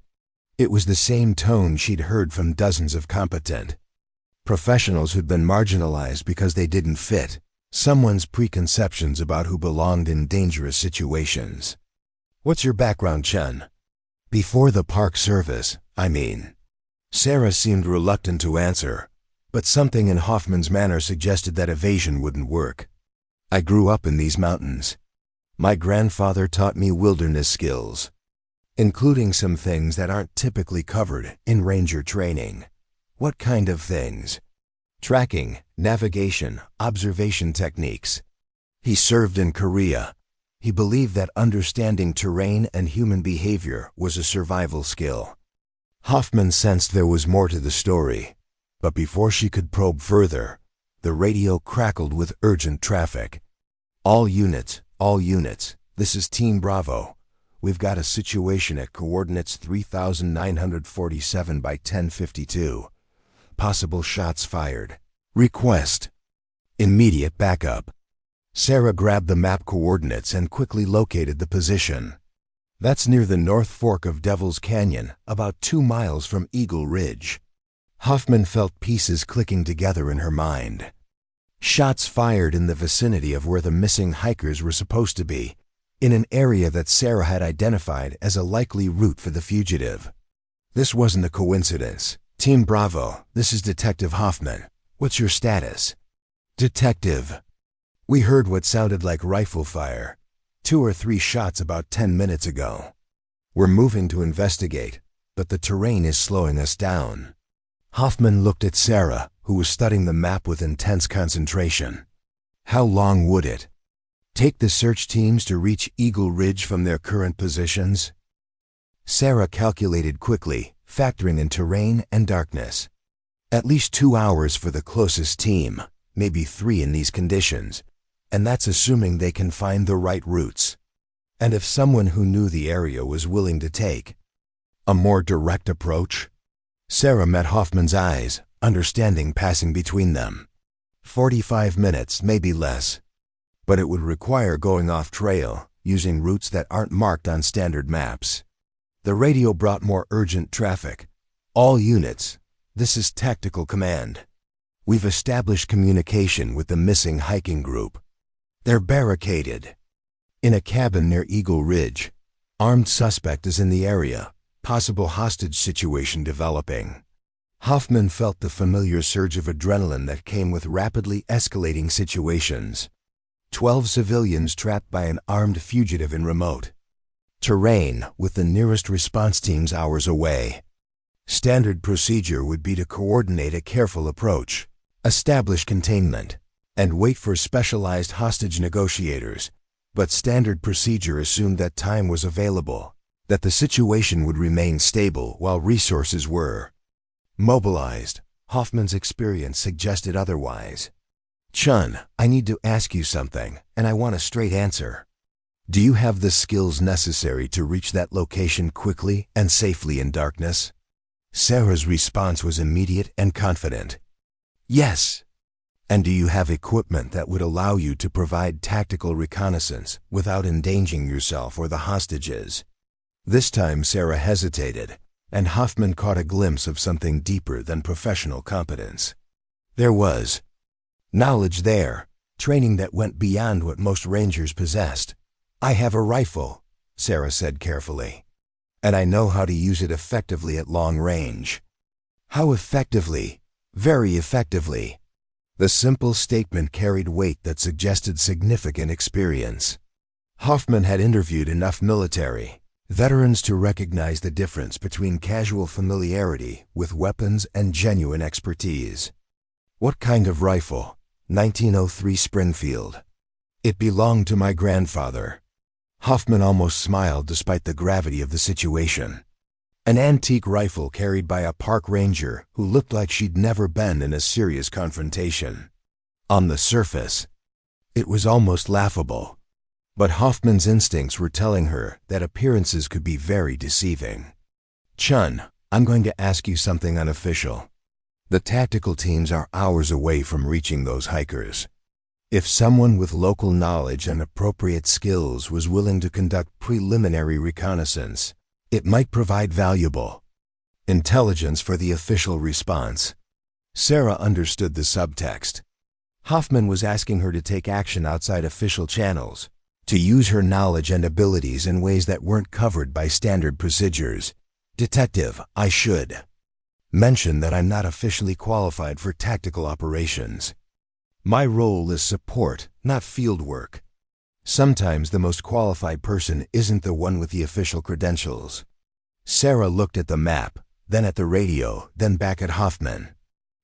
It was the same tone she'd heard from dozens of competent professionals who'd been marginalized because they didn't fit someone's preconceptions about who belonged in dangerous situations. What's your background, Chen? Before the Park Service, I mean. Sarah seemed reluctant to answer, but something in Hoffman's manner suggested that evasion wouldn't work. I grew up in these mountains. My grandfather taught me wilderness skills, including some things that aren't typically covered in ranger training. What kind of things? Tracking, navigation, observation techniques. He served in Korea. He believed that understanding terrain and human behavior was a survival skill. Hoffman sensed there was more to the story, but before she could probe further, the radio crackled with urgent traffic. All units, this is Team Bravo. We've got a situation at coordinates 3947 by 1052. Possible shots fired. Request immediate backup. Sarah grabbed the map coordinates and quickly located the position. That's near the North Fork of Devil's Canyon, about 2 miles from Eagle Ridge. Hoffman felt pieces clicking together in her mind. Shots fired in the vicinity of where the missing hikers were supposed to be, in an area that Sarah had identified as a likely route for the fugitive. This wasn't a coincidence. Team Bravo, this is Detective Hoffman. What's your status? Detective. We heard what sounded like rifle fire. 2 or 3 shots about 10 minutes ago. We're moving to investigate, but the terrain is slowing us down. Hoffman looked at Sarah, who was studying the map with intense concentration. How long would it take the search teams to reach Eagle Ridge from their current positions? Sarah calculated quickly, factoring in terrain and darkness. At least 2 hours for the closest team, maybe 3 in these conditions, and that's assuming they can find the right routes. And if someone who knew the area was willing to take a more direct approach? Sarah met Hoffman's eyes, understanding passing between them. 45 minutes, maybe less. But it would require going off trail, using routes that aren't marked on standard maps. The radio brought more urgent traffic. All units, this is Tactical Command. We've established communication with the missing hiking group. They're barricaded in a cabin near Eagle Ridge. Armed suspect is in the area. Possible hostage situation developing. Hoffman felt the familiar surge of adrenaline that came with rapidly escalating situations. 12 civilians trapped by an armed fugitive in remote terrain, with the nearest response teams hours away. Standard procedure would be to coordinate a careful approach, establish containment, and wait for specialized hostage negotiators. But standard procedure assumed that time was available, that the situation would remain stable while resources were mobilized. Hoffman's experience suggested otherwise. Chun, I need to ask you something, and I want a straight answer. Do you have the skills necessary to reach that location quickly and safely in darkness? Sarah's response was immediate and confident. Yes. And do you have equipment that would allow you to provide tactical reconnaissance without endangering yourself or the hostages? This time Sarah hesitated, and Hoffman caught a glimpse of something deeper than professional competence. There was knowledge there, training that went beyond what most rangers possessed. I have a rifle, Sarah said carefully, and I know how to use it effectively at long range. How effectively? Very effectively. The simple statement carried weight that suggested significant experience. Hoffman had interviewed enough military veterans to recognize the difference between casual familiarity with weapons and genuine expertise. What kind of rifle? 1903 Springfield. It belonged to my grandfather. Hoffman almost smiled despite the gravity of the situation. An antique rifle carried by a park ranger who looked like she'd never been in a serious confrontation. On the surface, it was almost laughable, but Hoffman's instincts were telling her that appearances could be very deceiving. Chun, I'm going to ask you something unofficial. The tactical teams are hours away from reaching those hikers. If someone with local knowledge and appropriate skills was willing to conduct preliminary reconnaissance, it might provide valuable intelligence for the official response. Sarah understood the subtext. Hoffman was asking her to take action outside official channels, to use her knowledge and abilities in ways that weren't covered by standard procedures. Detective, I should mention that I'm not officially qualified for tactical operations. My role is support, not field work. Sometimes the most qualified person isn't the one with the official credentials. Sarah looked at the map, then at the radio, then back at Hoffman.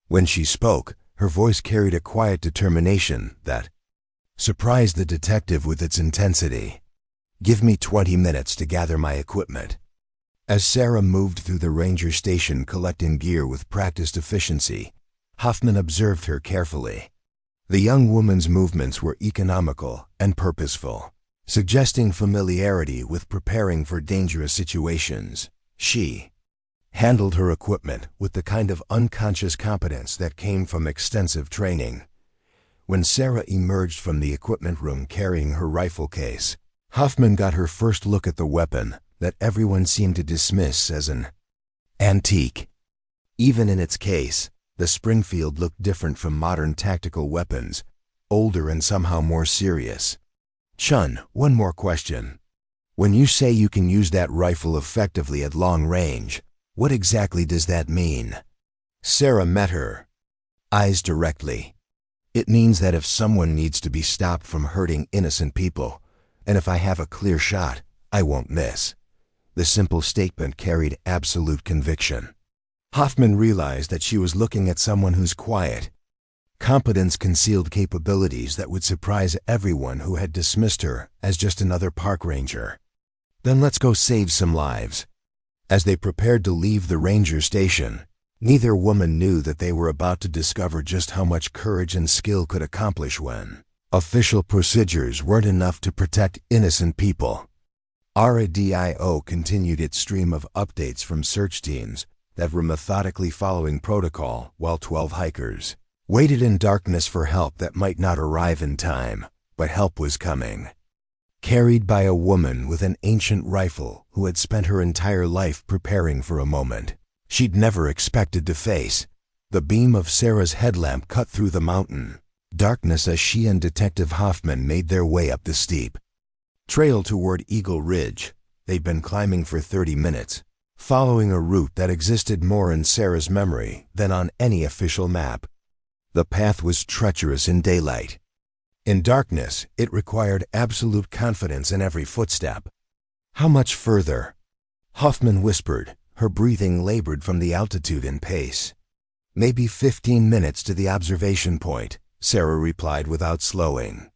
When she spoke, her voice carried a quiet determination that surprised the detective with its intensity. Give me 20 minutes to gather my equipment. As Sarah moved through the ranger station collecting gear with practiced efficiency, Hoffman observed her carefully. The young woman's movements were economical and purposeful, suggesting familiarity with preparing for dangerous situations. She handled her equipment with the kind of unconscious competence that came from extensive training. When Sarah emerged from the equipment room carrying her rifle case, Hoffman got her first look at the weapon that everyone seemed to dismiss as an antique. Even in its case, the Springfield looked different from modern tactical weapons, older and somehow more serious. Chun, one more question. When you say you can use that rifle effectively at long range, what exactly does that mean? Sarah met her eyes directly. It means that if someone needs to be stopped from hurting innocent people, and if I have a clear shot, I won't miss. The simple statement carried absolute conviction. Hoffman realized that she was looking at someone whose quiet competence concealed capabilities that would surprise everyone who had dismissed her as just another park ranger. Then let's go save some lives. As they prepared to leave the ranger station, neither woman knew that they were about to discover just how much courage and skill could accomplish when official procedures weren't enough to protect innocent people. RADIO continued its stream of updates from search teams that were methodically following protocol while 12 hikers waited in darkness for help that might not arrive in time, but help was coming. Carried by a woman with an ancient rifle who had spent her entire life preparing for a moment she'd never expected to face, the beam of Sarah's headlamp cut through the mountain darkness as she and Detective Hoffman made their way up the steep trail toward Eagle Ridge. They'd been climbing for 30 minutes, following a route that existed more in Sarah's memory than on any official map. The path was treacherous in daylight. In darkness, it required absolute confidence in every footstep. How much further? Hoffman whispered, her breathing labored from the altitude and pace. Maybe 15 minutes to the observation point, Sarah replied without slowing.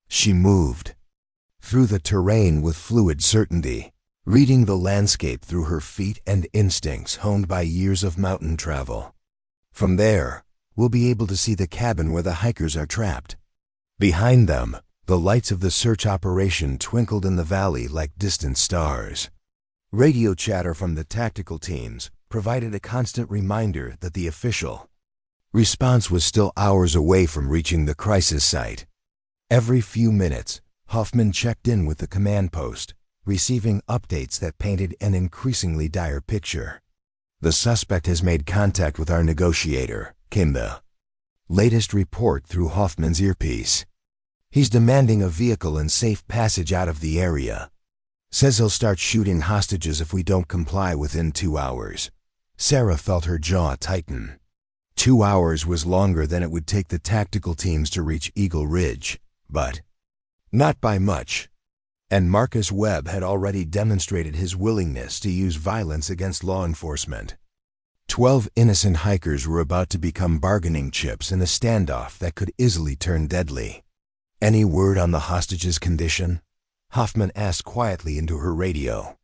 She moved through the terrain with fluid certainty, reading the landscape through her feet and instincts honed by years of mountain travel. From there, we'll be able to see the cabin where the hikers are trapped. Behind them, the lights of the search operation twinkled in the valley like distant stars. Radio chatter from the tactical teams provided a constant reminder that the official response was still hours away from reaching the crisis site. Every few minutes, Hoffman checked in with the command post, receiving updates that painted an increasingly dire picture. "The suspect has made contact with our negotiator," came the latest report through Hoffman's earpiece. "He's demanding a vehicle and safe passage out of the area. Says he'll start shooting hostages if we don't comply within 2 hours." Sarah felt her jaw tighten. 2 hours was longer than it would take the tactical teams to reach Eagle Ridge, but not by much. And Marcus Webb had already demonstrated his willingness to use violence against law enforcement. 12 innocent hikers were about to become bargaining chips in a standoff that could easily turn deadly. "Any word on the hostages' condition?" Hoffman asked quietly into her radio.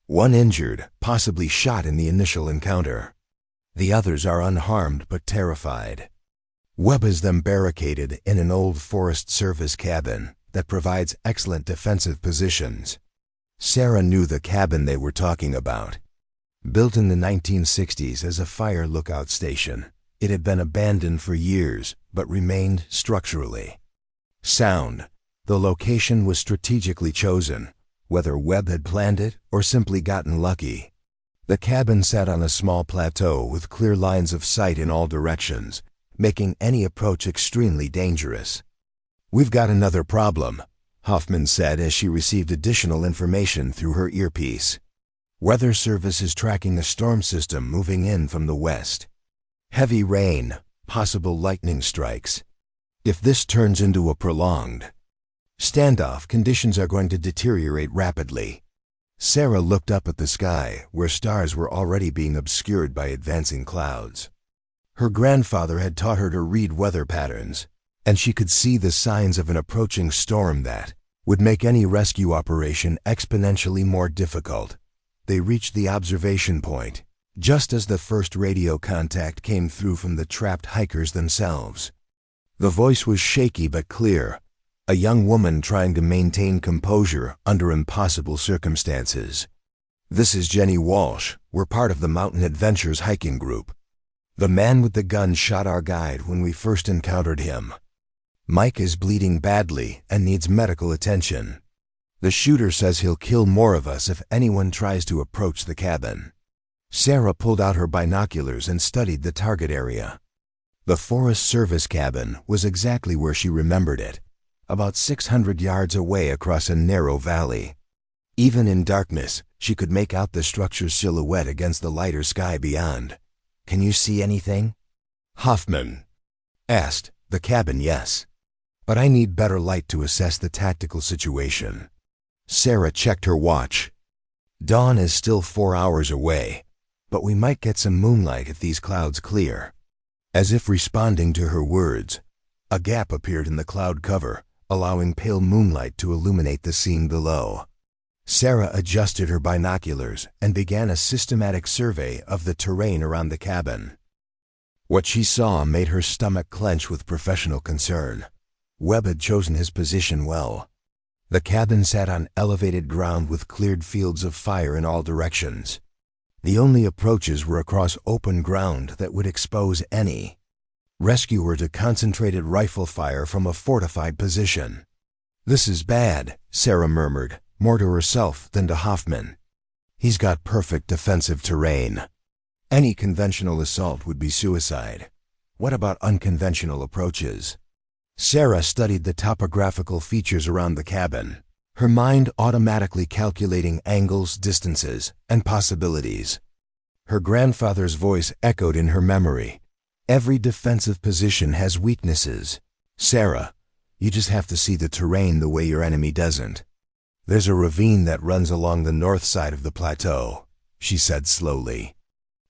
"One injured, possibly shot in the initial encounter. The others are unharmed but terrified. Webb has them barricaded in an old Forest Service cabin that provides excellent defensive positions." Sarah knew the cabin they were talking about. Built in the 1960s as a fire lookout station, it had been abandoned for years but remained structurally sound. The location was strategically chosen, whether Webb had planned it or simply gotten lucky. The cabin sat on a small plateau with clear lines of sight in all directions, making any approach extremely dangerous. "We've got another problem," Hoffman said as she received additional information through her earpiece. "Weather Service is tracking a storm system moving in from the west. Heavy rain, possible lightning strikes. If this turns into a prolonged standoff, conditions are going to deteriorate rapidly." Sarah looked up at the sky, where stars were already being obscured by advancing clouds. Her grandfather had taught her to read weather patterns, and she could see the signs of an approaching storm that would make any rescue operation exponentially more difficult. They reached the observation point just as the first radio contact came through from the trapped hikers themselves. The voice was shaky but clear, a young woman trying to maintain composure under impossible circumstances. "This is Jenny Walsh. We're part of the Mountain Adventures hiking group. The man with the gun shot our guide when we first encountered him. Mike is bleeding badly and needs medical attention. The shooter says he'll kill more of us if anyone tries to approach the cabin." Sarah pulled out her binoculars and studied the target area. The Forest Service cabin was exactly where she remembered it, about 600 yards away across a narrow valley. Even in darkness, she could make out the structure's silhouette against the lighter sky beyond. "Can you see anything?" Hoffman asked. "The cabin, yes. But I need better light to assess the tactical situation." Sarah checked her watch. "Dawn is still 4 hours away, but we might get some moonlight if these clouds clear." As if responding to her words, a gap appeared in the cloud cover, allowing pale moonlight to illuminate the scene below. Sarah adjusted her binoculars and began a systematic survey of the terrain around the cabin. What she saw made her stomach clench with professional concern. Webb had chosen his position well. The cabin sat on elevated ground with cleared fields of fire in all directions. The only approaches were across open ground that would expose any rescuer to concentrated rifle fire from a fortified position. "This is bad," Sarah murmured, more to herself than to Hoffman. "He's got perfect defensive terrain. Any conventional assault would be suicide. What about unconventional approaches?" Sarah studied the topographical features around the cabin, her mind automatically calculating angles, distances, and possibilities. Her grandfather's voice echoed in her memory. "Every defensive position has weaknesses. Sarah, you just have to see the terrain the way your enemy doesn't. There's a ravine that runs along the north side of the plateau," she said slowly.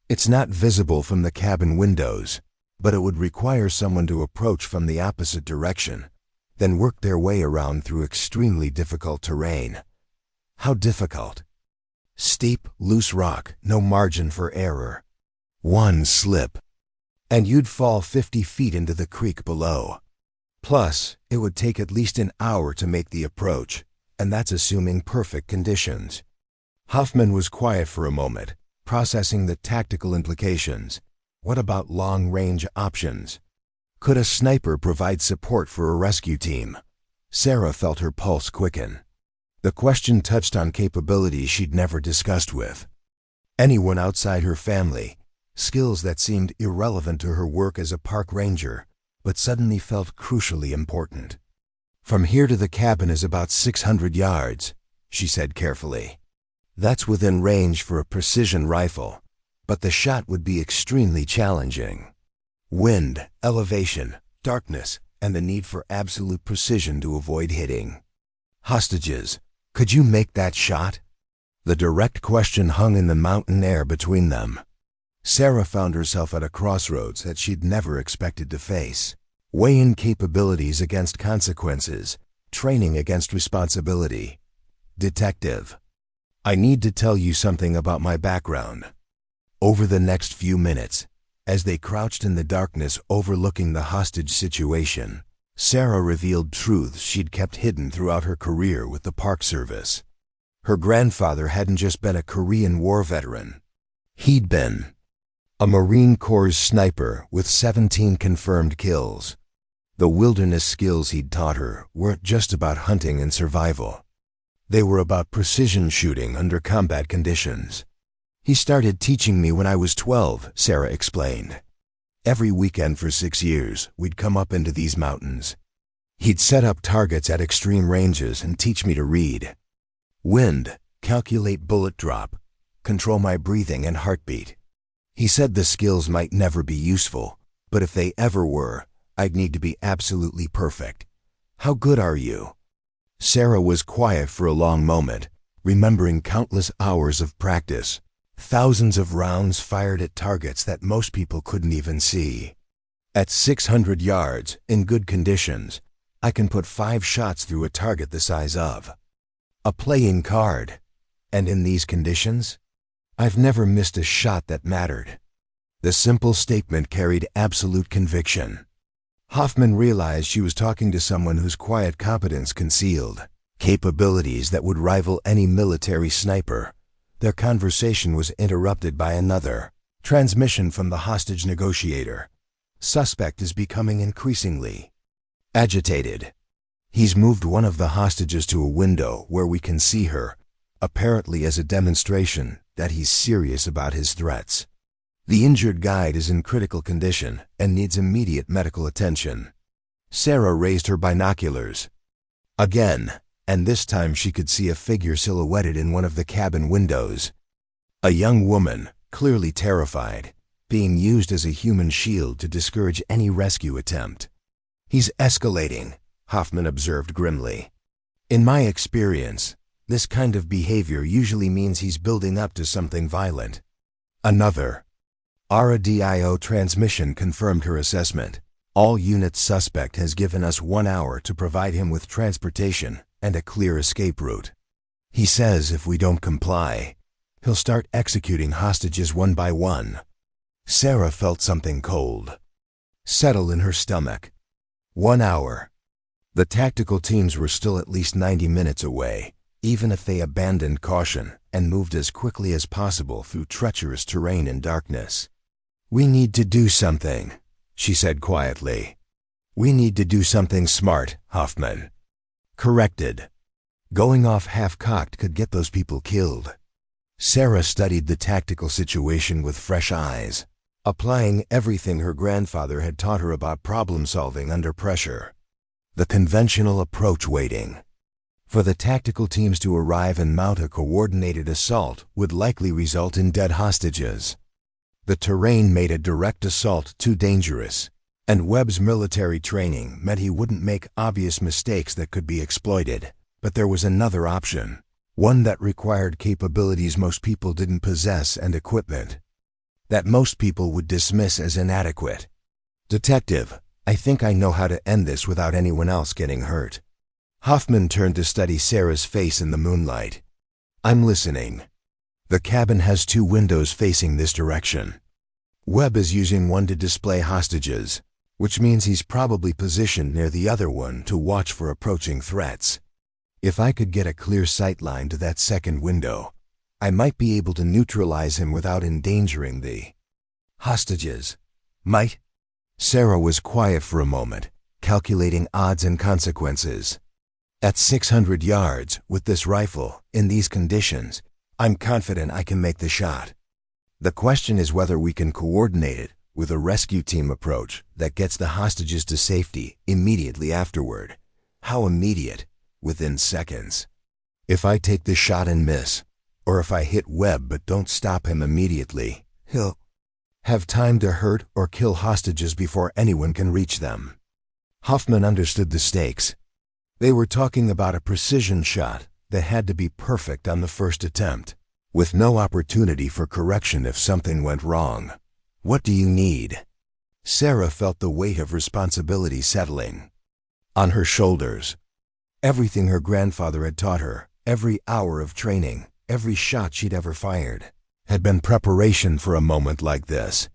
"It's not visible from the cabin windows, but it would require someone to approach from the opposite direction, then work their way around through extremely difficult terrain." How difficult? Steep, loose rock, no margin for error. One slip, and you'd fall 50 feet into the creek below. Plus, it would take at least an hour to make the approach, and that's assuming perfect conditions. Hoffman was quiet for a moment, processing the tactical implications. What about long-range options? Could a sniper provide support for a rescue team? Sarah felt her pulse quicken. The question touched on capabilities she'd never discussed with anyone outside her family, skills that seemed irrelevant to her work as a park ranger, but suddenly felt crucially important. From here to the cabin is about 600 yards, she said carefully. That's within range for a precision rifle, but the shot would be extremely challenging. Wind, elevation, darkness, and the need for absolute precision to avoid hitting. Hostages, could you make that shot? The direct question hung in the mountain air between them. Sarah found herself at a crossroads that she'd never expected to face. Weighing capabilities against consequences, training against responsibility. Detective, I need to tell you something about my background. Over the next few minutes, as they crouched in the darkness overlooking the hostage situation, Sarah revealed truths she'd kept hidden throughout her career with the Park Service. Her grandfather hadn't just been a Korean War veteran. He'd been a Marine Corps sniper with 17 confirmed kills. The wilderness skills he'd taught her weren't just about hunting and survival. They were about precision shooting under combat conditions. He started teaching me when I was 12, Sarah explained. Every weekend for 6 years, we'd come up into these mountains. He'd set up targets at extreme ranges and teach me to read wind, calculate bullet drop, control my breathing and heartbeat. He said the skills might never be useful, but if they ever were, I'd need to be absolutely perfect. How good are you? Sarah was quiet for a long moment, remembering countless hours of practice, thousands of rounds fired at targets that most people couldn't even see. At 600 yards, in good conditions, I can put 5 shots through a target the size of a playing card. And in these conditions, I've never missed a shot that mattered. The simple statement carried absolute conviction. Hoffman realized she was talking to someone whose quiet competence concealed capabilities that would rival any military sniper. Their conversation was interrupted by another transmission from the hostage negotiator. Suspect is becoming increasingly agitated. He's moved one of the hostages to a window where we can see her, apparently as a demonstration that he's serious about his threats. The injured guide is in critical condition and needs immediate medical attention. Sarah raised her binoculars. Again, and this time she could see a figure silhouetted in one of the cabin windows. A young woman, clearly terrified, being used as a human shield to discourage any rescue attempt. He's escalating, Hoffman observed grimly. In my experience, this kind of behavior usually means he's building up to something violent. Another RADIO transmission confirmed her assessment. All units suspect has given us 1 hour to provide him with transportation and a clear escape route. He says if we don't comply, he'll start executing hostages one by one. Sarah felt something cold settle in her stomach. 1 hour. The tactical teams were still at least 90 minutes away, even if they abandoned caution and moved as quickly as possible through treacherous terrain and darkness. We need to do something, she said quietly. We need to do something smart, Hoffman corrected. Going off half-cocked could get those people killed. Sarah studied the tactical situation with fresh eyes, applying everything her grandfather had taught her about problem-solving under pressure. The conventional approach waiting for the tactical teams to arrive and mount a coordinated assault would likely result in dead hostages. The terrain made a direct assault too dangerous, and Webb's military training meant he wouldn't make obvious mistakes that could be exploited. But there was another option, one that required capabilities most people didn't possess and equipment that most people would dismiss as inadequate. Detective, I think I know how to end this without anyone else getting hurt. Hoffman turned to study Sarah's face in the moonlight. I'm listening. The cabin has 2 windows facing this direction. Webb is using one to display hostages, which means he's probably positioned near the other one to watch for approaching threats. If I could get a clear sight line to that second window, I might be able to neutralize him without endangering the hostages. Might? Sarah was quiet for a moment, calculating odds and consequences. At 600 yards, with this rifle, in these conditions, I'm confident I can make the shot. The question is whether we can coordinate it with a rescue team approach that gets the hostages to safety immediately afterward. How immediate? Within seconds. If I take the shot and miss, or if I hit Webb but don't stop him immediately, he'll have time to hurt or kill hostages before anyone can reach them. Hoffman understood the stakes. They were talking about a precision shot that had to be perfect on the first attempt, with no opportunity for correction if something went wrong. What do you need? Sarah felt the weight of responsibility settling on her shoulders. Everything her grandfather had taught her, every hour of training, every shot she'd ever fired, had been preparation for a moment like this.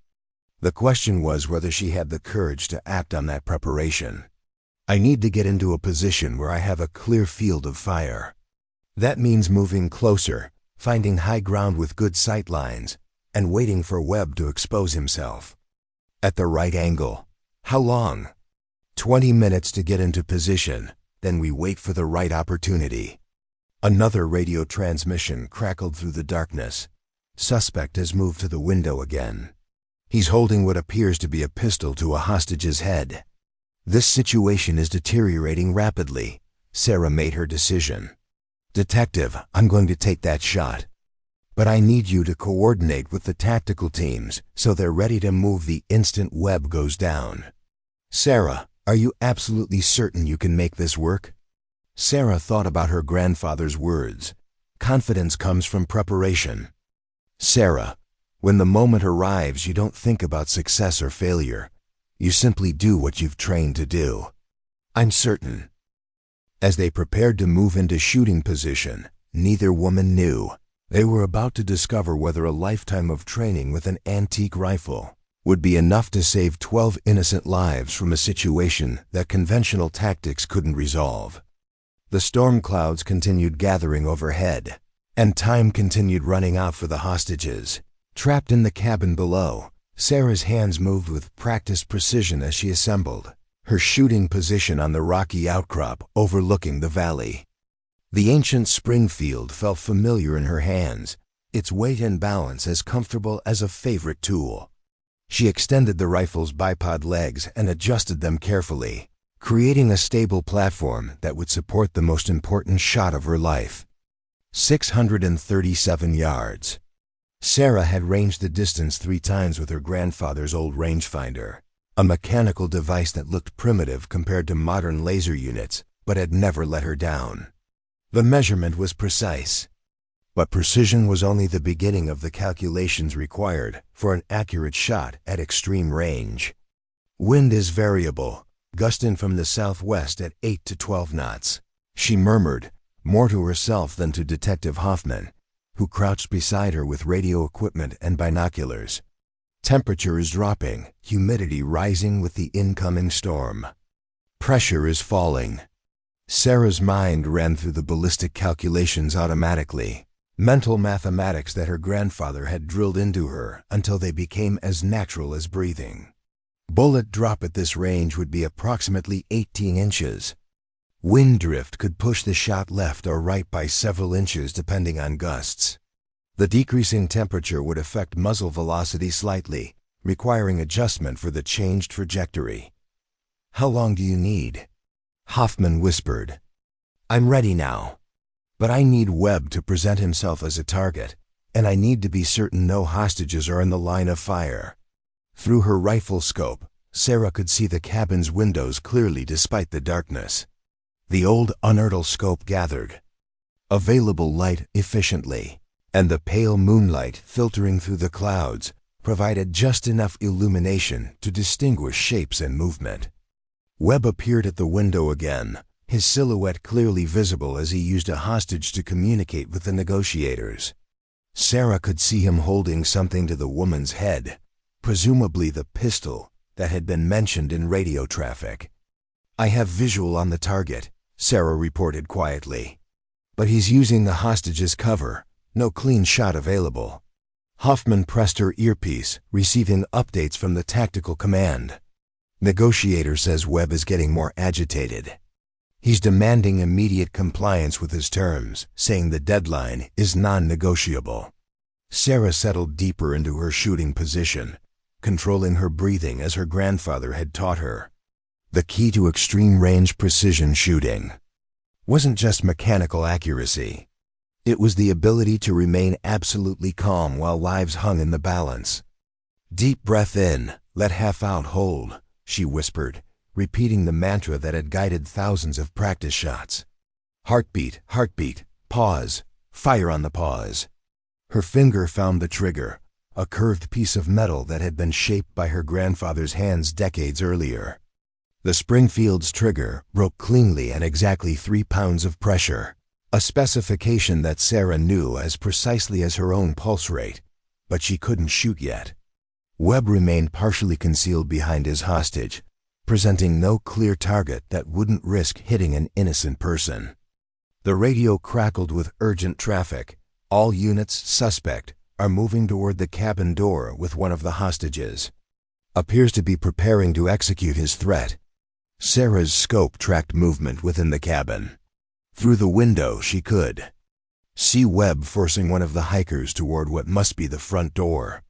The question was whether she had the courage to act on that preparation. I need to get into a position where I have a clear field of fire. That means moving closer, finding high ground with good sight lines, and waiting for Webb to expose himself. At the right angle. How long? 20 minutes to get into position, then we wait for the right opportunity. Another radio transmission crackled through the darkness. Suspect has moved to the window again. He's holding what appears to be a pistol to a hostage's head. This situation is deteriorating rapidly. Sarah made her decision. Detective, I'm going to take that shot. But I need you to coordinate with the tactical teams so they're ready to move the instant Webb goes down. Sarah, are you absolutely certain you can make this work? Sarah thought about her grandfather's words. Confidence comes from preparation. Sarah, when the moment arrives, you don't think about success or failure. You simply do what you've trained to do. I'm certain. As they prepared to move into shooting position, neither woman knew. They were about to discover whether a lifetime of training with an antique rifle would be enough to save 12 innocent lives from a situation that conventional tactics couldn't resolve. The storm clouds continued gathering overhead, and time continued running out for the hostages. Trapped in the cabin below, Sarah's hands moved with practiced precision as she assembled her shooting position on the rocky outcrop overlooking the valley. The ancient Springfield felt familiar in her hands, its weight and balance as comfortable as a favorite tool. She extended the rifle's bipod legs and adjusted them carefully, creating a stable platform that would support the most important shot of her life. 637 yards. Sarah had ranged the distance 3 times with her grandfather's old rangefinder, a mechanical device that looked primitive compared to modern laser units, but had never let her down. The measurement was precise, but precision was only the beginning of the calculations required for an accurate shot at extreme range. Wind is variable, gusting from the southwest at 8 to 12 knots. She murmured, more to herself than to Detective Hoffman, who crouched beside her with radio equipment and binoculars. Temperature is dropping, humidity rising with the incoming storm. Pressure is falling. Sarah's mind ran through the ballistic calculations automatically, mental mathematics that her grandfather had drilled into her until they became as natural as breathing. Bullet drop at this range would be approximately 18 inches. Wind drift could push the shot left or right by several inches depending on gusts. The decreasing temperature would affect muzzle velocity slightly, requiring adjustment for the changed trajectory. How long do you need? Hoffman whispered. I'm ready now. But I need Webb to present himself as a target, and I need to be certain no hostages are in the line of fire. Through her rifle scope, Sarah could see the cabin's windows clearly despite the darkness. The old unertl scope gathered available light efficiently, and the pale moonlight filtering through the clouds provided just enough illumination to distinguish shapes and movement. Webb appeared at the window again, his silhouette clearly visible as he used a hostage to communicate with the negotiators. Sarah could see him holding something to the woman's head, presumably the pistol that had been mentioned in radio traffic. "I have visual on the target," Sarah reported quietly. "But he's using the hostage's cover. No clean shot available." Hoffman pressed her earpiece, receiving updates from the tactical command. "Negotiator says Webb is getting more agitated. He's demanding immediate compliance with his terms, saying the deadline is non-negotiable." Sarah settled deeper into her shooting position, controlling her breathing as her grandfather had taught her. The key to extreme-range precision shooting wasn't just mechanical accuracy. It was the ability to remain absolutely calm while lives hung in the balance. "Deep breath in, let half out, hold," she whispered, repeating the mantra that had guided thousands of practice shots. "Heartbeat, heartbeat, pause, fire on the pause." Her finger found the trigger, a curved piece of metal that had been shaped by her grandfather's hands decades earlier. The Springfield's trigger broke cleanly at exactly 3 pounds of pressure, a specification that Sarah knew as precisely as her own pulse rate, but she couldn't shoot yet. Webb remained partially concealed behind his hostage, presenting no clear target that wouldn't risk hitting an innocent person. The radio crackled with urgent traffic. "All units, suspect, are moving toward the cabin door with one of the hostages. Appears to be preparing to execute his threat." Sarah's scope tracked movement within the cabin. Through the window she could see Webb forcing one of the hikers toward what must be the front door.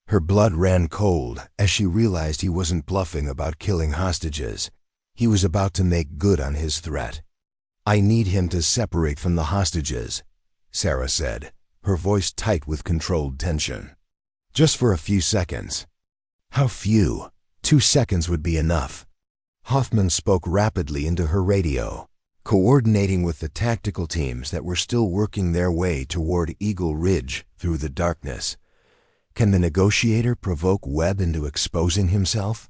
Her blood ran cold as she realized he wasn't bluffing about killing hostages. He was about to make good on his threat. "I need him to separate from the hostages," Sarah said, her voice tight with controlled tension. "Just for a few seconds." How few? 2 seconds would be enough. Hoffman spoke rapidly into her radio, coordinating with the tactical teams that were still working their way toward Eagle Ridge through the darkness. Can the negotiator provoke Webb into exposing himself?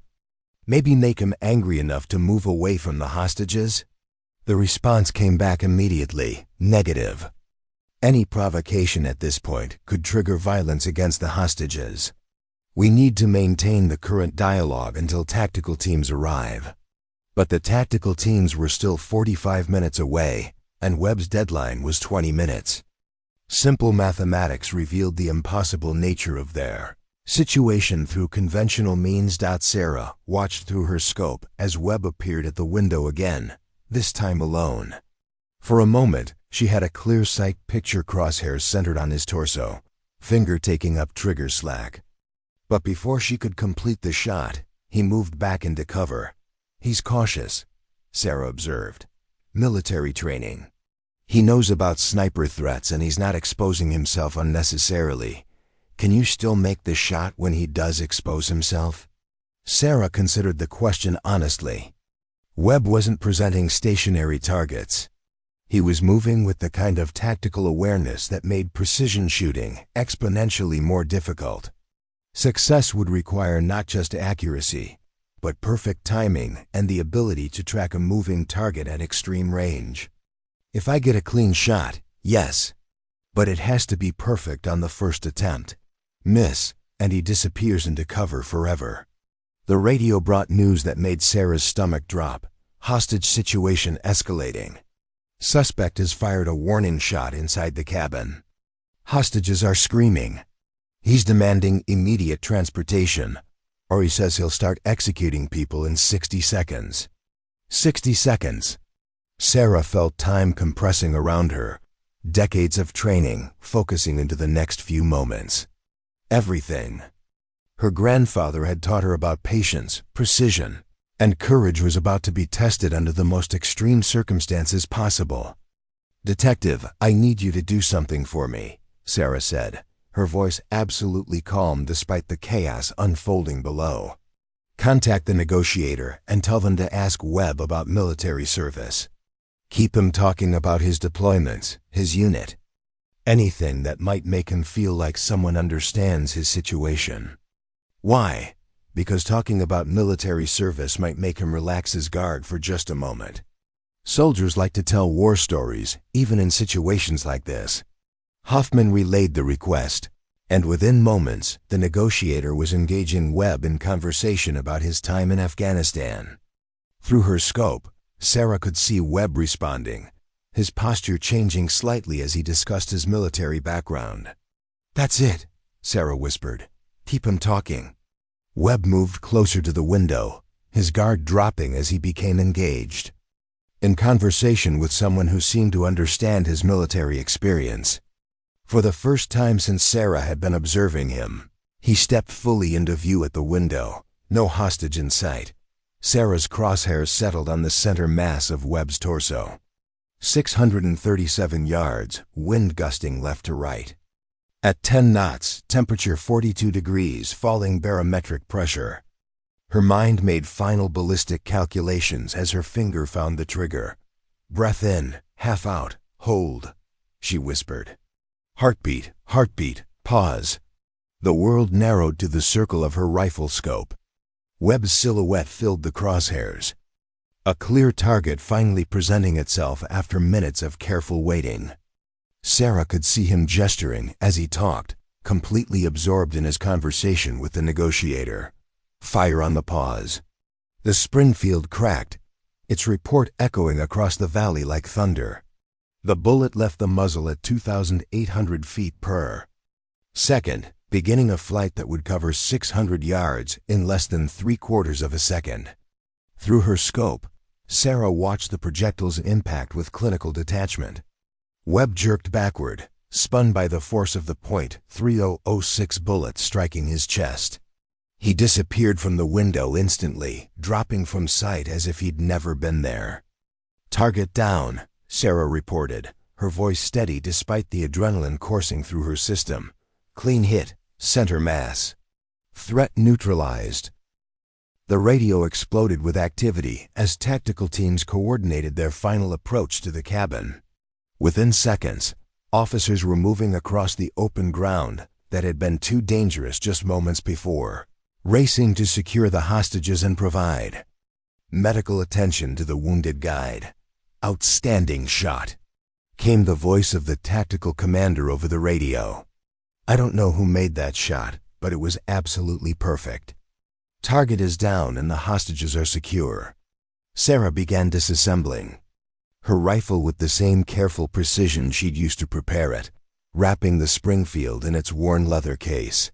Maybe make him angry enough to move away from the hostages? The response came back immediately, negative. Any provocation at this point could trigger violence against the hostages. "We need to maintain the current dialogue until tactical teams arrive." But the tactical teams were still 45 minutes away, and Webb's deadline was 20 minutes. Simple mathematics revealed the impossible nature of their situation through conventional means. Sarah watched through her scope as Webb appeared at the window again, this time alone. For a moment, she had a clear sight picture, crosshairs centered on his torso, finger taking up trigger slack. But before she could complete the shot, he moved back into cover. "He's cautious," Sarah observed. "Military training. He knows about sniper threats and he's not exposing himself unnecessarily. Can you still make the shot when he does expose himself?" Sarah considered the question honestly. Webb wasn't presenting stationary targets. He was moving with the kind of tactical awareness that made precision shooting exponentially more difficult. Success would require not just accuracy, but perfect timing and the ability to track a moving target at extreme range. "If I get a clean shot, yes. But it has to be perfect on the first attempt. Miss, and he disappears into cover forever." The radio brought news that made Sarah's stomach drop. Hostage situation escalating. Suspect has fired a warning shot inside the cabin. Hostages are screaming. He's demanding immediate transportation, or he says he'll start executing people in 60 seconds. 60 seconds. Sarah felt time compressing around her, decades of training focusing into the next few moments. Everything her grandfather had taught her about patience, precision, and courage was about to be tested under the most extreme circumstances possible. "Detective, I need you to do something for me," Sarah said, her voice absolutely calm despite the chaos unfolding below. "Contact the negotiator and tell them to ask Webb about military service. Keep him talking about his deployments, his unit. Anything that might make him feel like someone understands his situation." Why? Because talking about military service might make him relax his guard for just a moment. Soldiers like to tell war stories, even in situations like this. Hoffman relayed the request, And within moments, the negotiator was engaging Webb in conversation about his time in Afghanistan. Through her scope, Sarah could see Webb responding, his posture changing slightly as he discussed his military background. "That's it," Sarah whispered. "Keep him talking." Webb moved closer to the window, his guard dropping as he became engaged. In conversation with someone who seemed to understand his military experience. For the first time since Sarah had been observing him, he stepped fully into view at the window, no hostage in sight. Sarah's crosshairs settled on the center mass of Webb's torso. 637 yards, wind gusting left to right. At 10 knots, temperature 42 degrees, falling barometric pressure. Her mind made final ballistic calculations as her finger found the trigger. "Breath in, half out, hold," she whispered. Heartbeat, heartbeat, pause. The world narrowed to the circle of her rifle scope. Webb's silhouette filled the crosshairs. A clear target finally presenting itself after minutes of careful waiting. Sarah could see him gesturing as he talked, completely absorbed in his conversation with the negotiator. Fire on the pause. The Springfield cracked, its report echoing across the valley like thunder. The bullet left the muzzle at 2,800 feet per second, beginning a flight that would cover 600 yards in less than 3/4 of a second. Through her scope, Sarah watched the projectile's impact with clinical detachment. Webb jerked backward, spun by the force of the .3006 bullet striking his chest. He disappeared from the window instantly, dropping from sight as if he'd never been there. "Target down," Sarah reported, her voice steady despite the adrenaline coursing through her system. "Clean hit, center mass. Threat neutralized." The radio exploded with activity as tactical teams coordinated their final approach to the cabin. Within seconds, officers were moving across the open ground that had been too dangerous just moments before, racing to secure the hostages and provide medical attention to the wounded guide. "Outstanding shot," came the voice of the tactical commander over the radio. "I don't know who made that shot, but it was absolutely perfect. Target is down and the hostages are secure." Sarah began disassembling, her rifle with the same careful precision she'd used to prepare it, wrapping the Springfield in its worn leather case.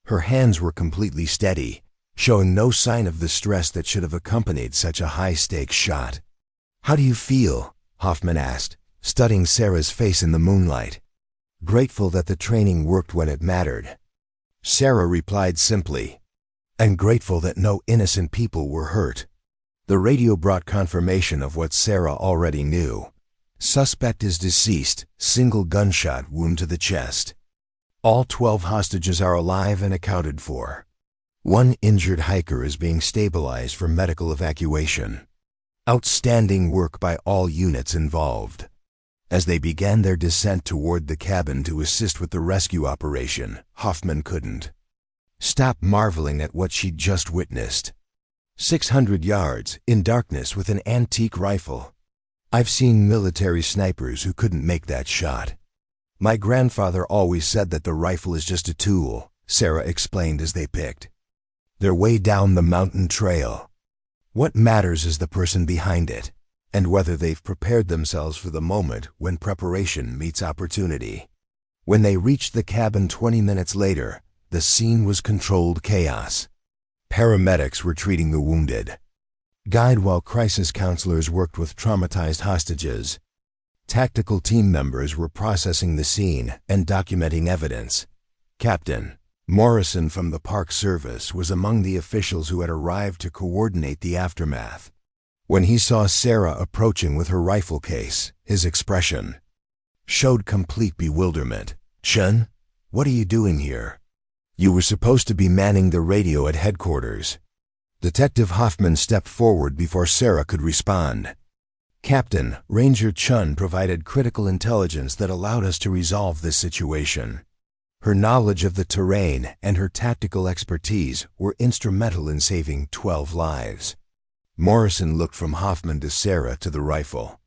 Her hands were completely steady, showing no sign of the stress that should have accompanied such a high-stakes shot. "How do you feel?" Hoffman asked, studying Sarah's face in the moonlight. "Grateful that the training worked when it mattered." Sarah replied simply, "And grateful that no innocent people were hurt." The radio brought confirmation of what Sarah already knew. Suspect is deceased, single gunshot wound to the chest. All 12 hostages are alive and accounted for. One injured hiker is being stabilized for medical evacuation. Outstanding work by all units involved. As they began their descent toward the cabin to assist with the rescue operation, Hoffman couldn't stop marveling at what she'd just witnessed. 600 yards, in darkness with an antique rifle. "I've seen military snipers who couldn't make that shot. My grandfather always said that the rifle is just a tool," Sarah explained as they picked their way down the mountain trail. "What matters is the person behind it, and whether they've prepared themselves for the moment when preparation meets opportunity." When they reached the cabin 20 minutes later, the scene was controlled chaos. Paramedics were treating the wounded. Guide while crisis counselors worked with traumatized hostages. Tactical team members were processing the scene and documenting evidence. Captain Morrison from the Park Service was among the officials who had arrived to coordinate the aftermath. When he saw Sarah approaching with her rifle case, his expression showed complete bewilderment. "Chun, what are you doing here? You were supposed to be manning the radio at headquarters." Detective Hoffman stepped forward before Sarah could respond. "Captain, Ranger Chun provided critical intelligence that allowed us to resolve this situation. Her knowledge of the terrain and her tactical expertise were instrumental in saving 12 lives." Morrison looked from Hoffman to Sarah to the rifle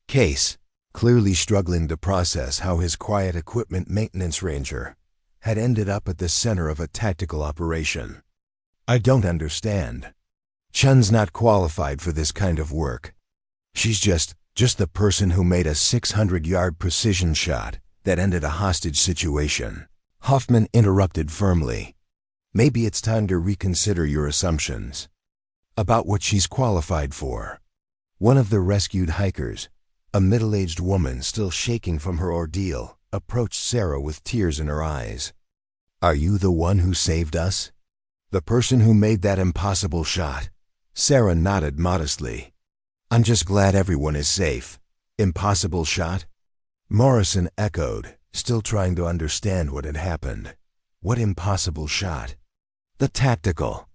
case, clearly struggling to process how his quiet equipment maintenance ranger had ended up at the center of a tactical operation. I don't understand. Chun's not qualified for this kind of work. She's just the person who made a 600-yard precision shot that ended a hostage situation. Hoffman interrupted firmly. Maybe it's time to reconsider your assumptions about what she's qualified for. One of the rescued hikers, a middle-aged woman still shaking from her ordeal, approached Sarah with tears in her eyes. Are you the one who saved us? The person who made that impossible shot? Sarah nodded modestly. I'm just glad everyone is safe. Impossible shot? Morrison echoed, still trying to understand what had happened. What impossible shot? The tactical.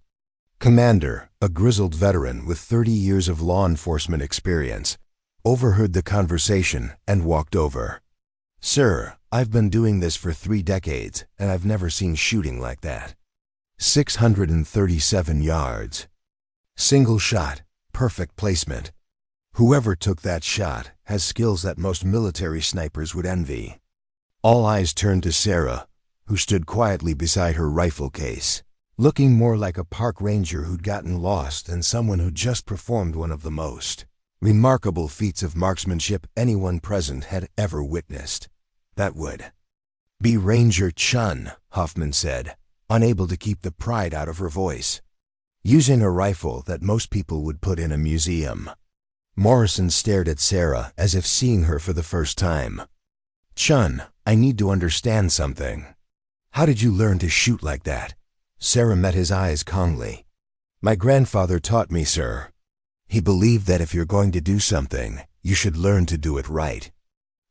Commander, a grizzled veteran with 30 years of law enforcement experience, overheard the conversation and walked over. Sir, I've been doing this for 3 decades, and I've never seen shooting like that. 637 yards. Single shot, perfect placement. Whoever took that shot has skills that most military snipers would envy. All eyes turned to Sarah, who stood quietly beside her rifle case, looking more like a park ranger who'd gotten lost than someone who just performed one of the most remarkable feats of marksmanship anyone present had ever witnessed. That would be Ranger Chun, Hoffman said, unable to keep the pride out of her voice. Using a rifle that most people would put in a museum. Morrison stared at Sarah as if seeing her for the first time. Chun, I need to understand something. How did you learn to shoot like that? Sarah met his eyes calmly. My grandfather taught me, sir. He believed that if you're going to do something, you should learn to do it right.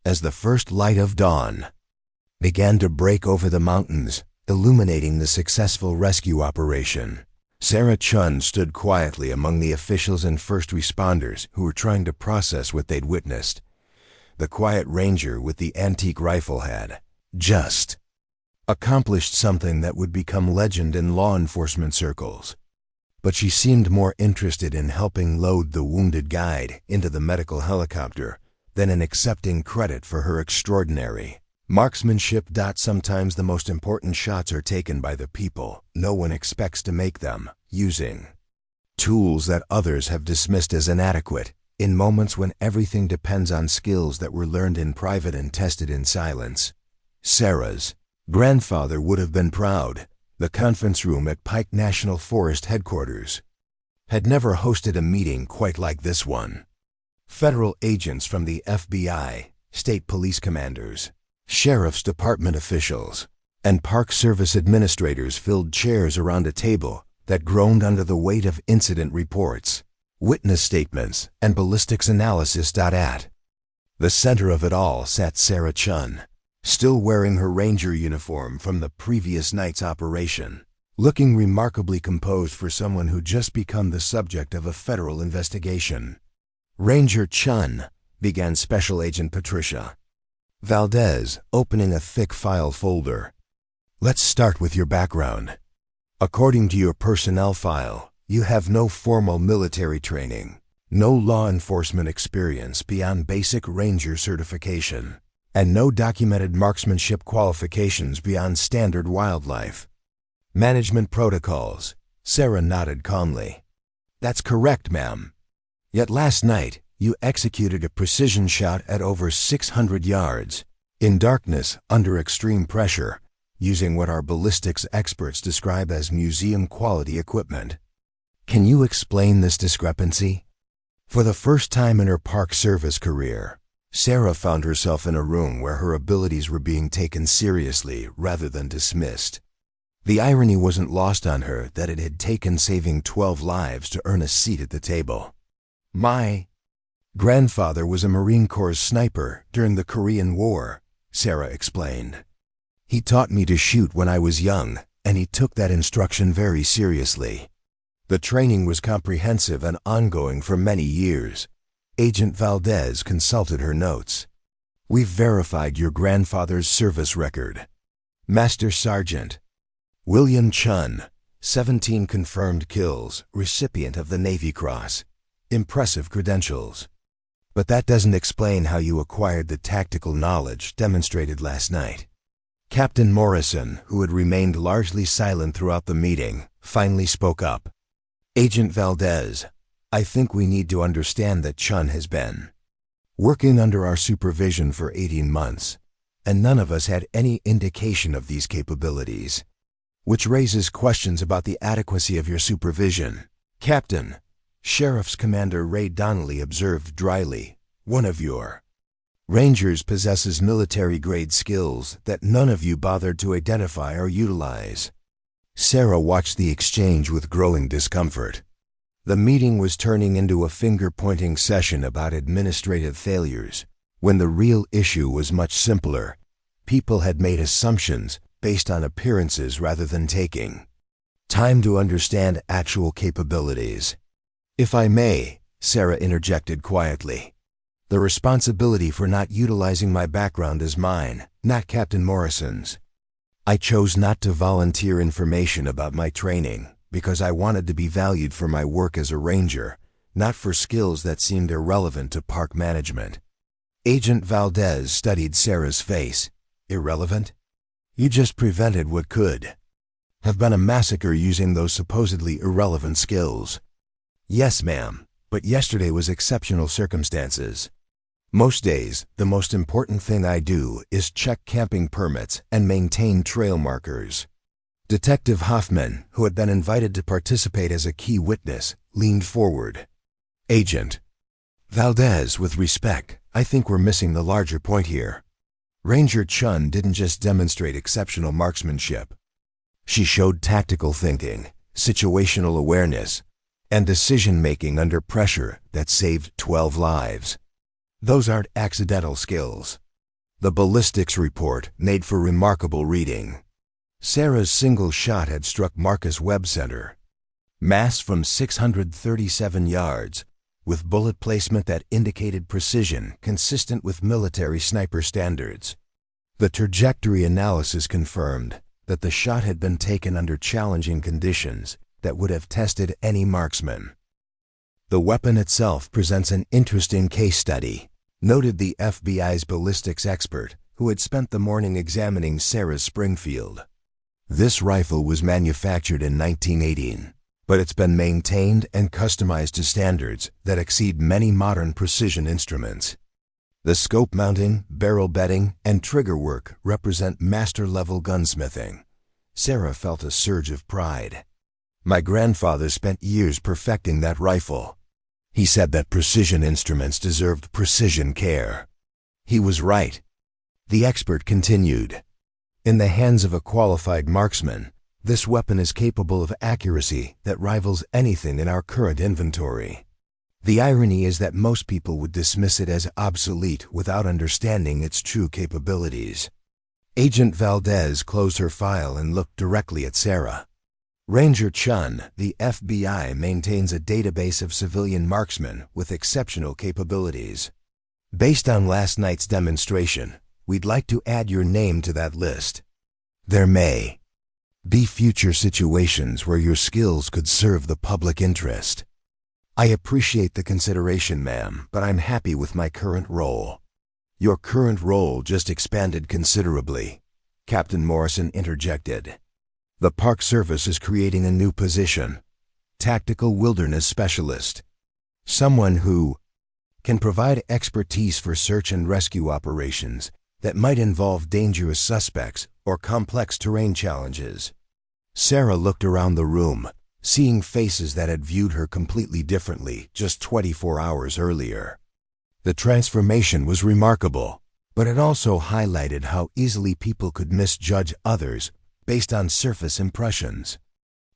As the first light of dawn began to break over the mountains, illuminating the successful rescue operation, Sarah Chun stood quietly among the officials and first responders who were trying to process what they'd witnessed. The quiet ranger with the antique rifle had just accomplished something that would become legend in law enforcement circles. But she seemed more interested in helping load the wounded guide into the medical helicopter than in accepting credit for her extraordinary marksmanship. Sometimes the most important shots are taken by the people no one expects to make them, using tools that others have dismissed as inadequate, in moments when everything depends on skills that were learned in private and tested in silence. Sarah's grandfather would have been proud. The conference room at Pike National Forest headquarters had never hosted a meeting quite like this one. Federal agents from the FBI, state police commanders, sheriff's department officials, and Park Service administrators filled chairs around a table that groaned under the weight of incident reports, witness statements, and ballistics analysis. At the center of it all sat Sarah Chun, still wearing her ranger uniform from the previous night's operation, looking remarkably composed for someone who'd just become the subject of a federal investigation. Ranger Chun, began Special Agent Patricia Valdez, opening a thick file folder. Let's start with your background. According to your personnel file, you have no formal military training, no law enforcement experience beyond basic ranger certification, and no documented marksmanship qualifications beyond standard wildlife management protocols. Sarah nodded calmly. That's correct, ma'am. Yet last night, you executed a precision shot at over 600 yards, in darkness, under extreme pressure, using what our ballistics experts describe as museum-quality equipment. Can you explain this discrepancy? For the first time in her Park Service career, Sarah found herself in a room where her abilities were being taken seriously rather than dismissed. The irony wasn't lost on her that it had taken saving 12 lives to earn a seat at the table. My grandfather was a Marine Corps sniper during the Korean War, Sarah explained. He taught me to shoot when I was young, and he took that instruction very seriously. The training was comprehensive and ongoing for many years. Agent Valdez consulted her notes. We've verified your grandfather's service record. Master Sergeant William Chun, 17 confirmed kills, recipient of the Navy Cross. Impressive credentials. But that doesn't explain how you acquired the tactical knowledge demonstrated last night. Captain Morrison, who had remained largely silent throughout the meeting, finally spoke up. Agent Valdez, I think we need to understand that Chun has been working under our supervision for 18 months, and none of us had any indication of these capabilities, which raises questions about the adequacy of your supervision. Captain, Sheriff's Commander Ray Donnelly observed dryly, one of your Rangers possesses military-grade skills that none of you bothered to identify or utilize. Sarah watched the exchange with growing discomfort. The meeting was turning into a finger-pointing session about administrative failures, when the real issue was much simpler. People had made assumptions based on appearances rather than taking time to understand actual capabilities. If I may, Sarah interjected quietly. The responsibility for not utilizing my background is mine, not Captain Morrison's. I chose not to volunteer information about my training because I wanted to be valued for my work as a ranger, not for skills that seemed irrelevant to park management. Agent Valdez studied Sarah's face. Irrelevant? You just prevented what could have been a massacre using those supposedly irrelevant skills. Yes, ma'am, but yesterday was exceptional circumstances. Most days, the most important thing I do is check camping permits and maintain trail markers. Detective Hoffman, who had been invited to participate as a key witness, leaned forward. Agent Valdez, with respect, I think we're missing the larger point here. Ranger Chun didn't just demonstrate exceptional marksmanship. She showed tactical thinking, situational awareness, and decision-making under pressure that saved 12 lives. Those aren't accidental skills. The ballistics report made for remarkable reading. Sarah's single shot had struck Marcus Webb Center, mass from 637 yards, with bullet placement that indicated precision consistent with military sniper standards. The trajectory analysis confirmed that the shot had been taken under challenging conditions that would have tested any marksman. The weapon itself presents an interesting case study, noted the FBI's ballistics expert who had spent the morning examining Sarah's Springfield. This rifle was manufactured in 1918, but it's been maintained and customized to standards that exceed many modern precision instruments. The scope mounting, barrel bedding, and trigger work represent master-level gunsmithing. Sarah felt a surge of pride. My grandfather spent years perfecting that rifle. He said that precision instruments deserved precision care. He was right. The expert continued. In the hands of a qualified marksman, this weapon is capable of accuracy that rivals anything in our current inventory. The irony is that most people would dismiss it as obsolete without understanding its true capabilities. Agent Valdez closed her file and looked directly at Sarah. Ranger Chun, the FBI maintains a database of civilian marksmen with exceptional capabilities. Based on last night's demonstration, we'd like to add your name to that list. There may be future situations where your skills could serve the public interest. I appreciate the consideration, ma'am, but I'm happy with my current role. Your current role just expanded considerably, Captain Morrison interjected. The Park Service is creating a new position, Tactical Wilderness Specialist. Someone who can provide expertise for search and rescue operations that might involve dangerous suspects or complex terrain challenges. Sarah looked around the room, seeing faces that had viewed her completely differently just 24 hours earlier. The transformation was remarkable, but it also highlighted how easily people could misjudge others based on surface impressions.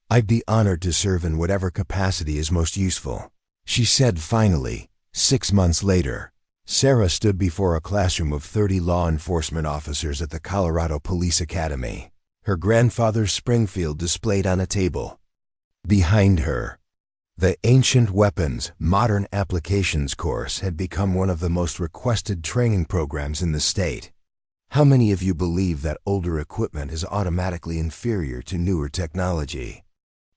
I'd be honored to serve in whatever capacity is most useful, she said finally. 6 months later, Sarah stood before a classroom of 30 law enforcement officers at the Colorado Police Academy, her grandfather's Springfield displayed on a table. Behind her, the Ancient Weapons Modern Applications course had become one of the most requested training programs in the state. How many of you believe that older equipment is automatically inferior to newer technology?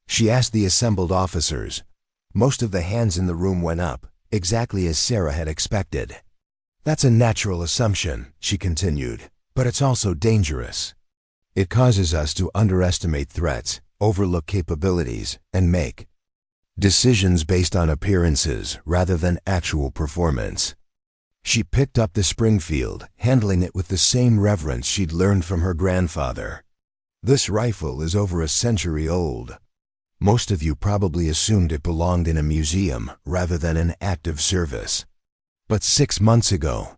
She asked the assembled officers. Most of the hands in the room went up, exactly as Sarah had expected. That's a natural assumption, she continued, but it's also dangerous. It causes us to underestimate threats, overlook capabilities, and make decisions based on appearances rather than actual performance. She picked up the Springfield, handling it with the same reverence she'd learned from her grandfather. This rifle is over a century old. Most of you probably assumed it belonged in a museum rather than in active service. But 6 months ago,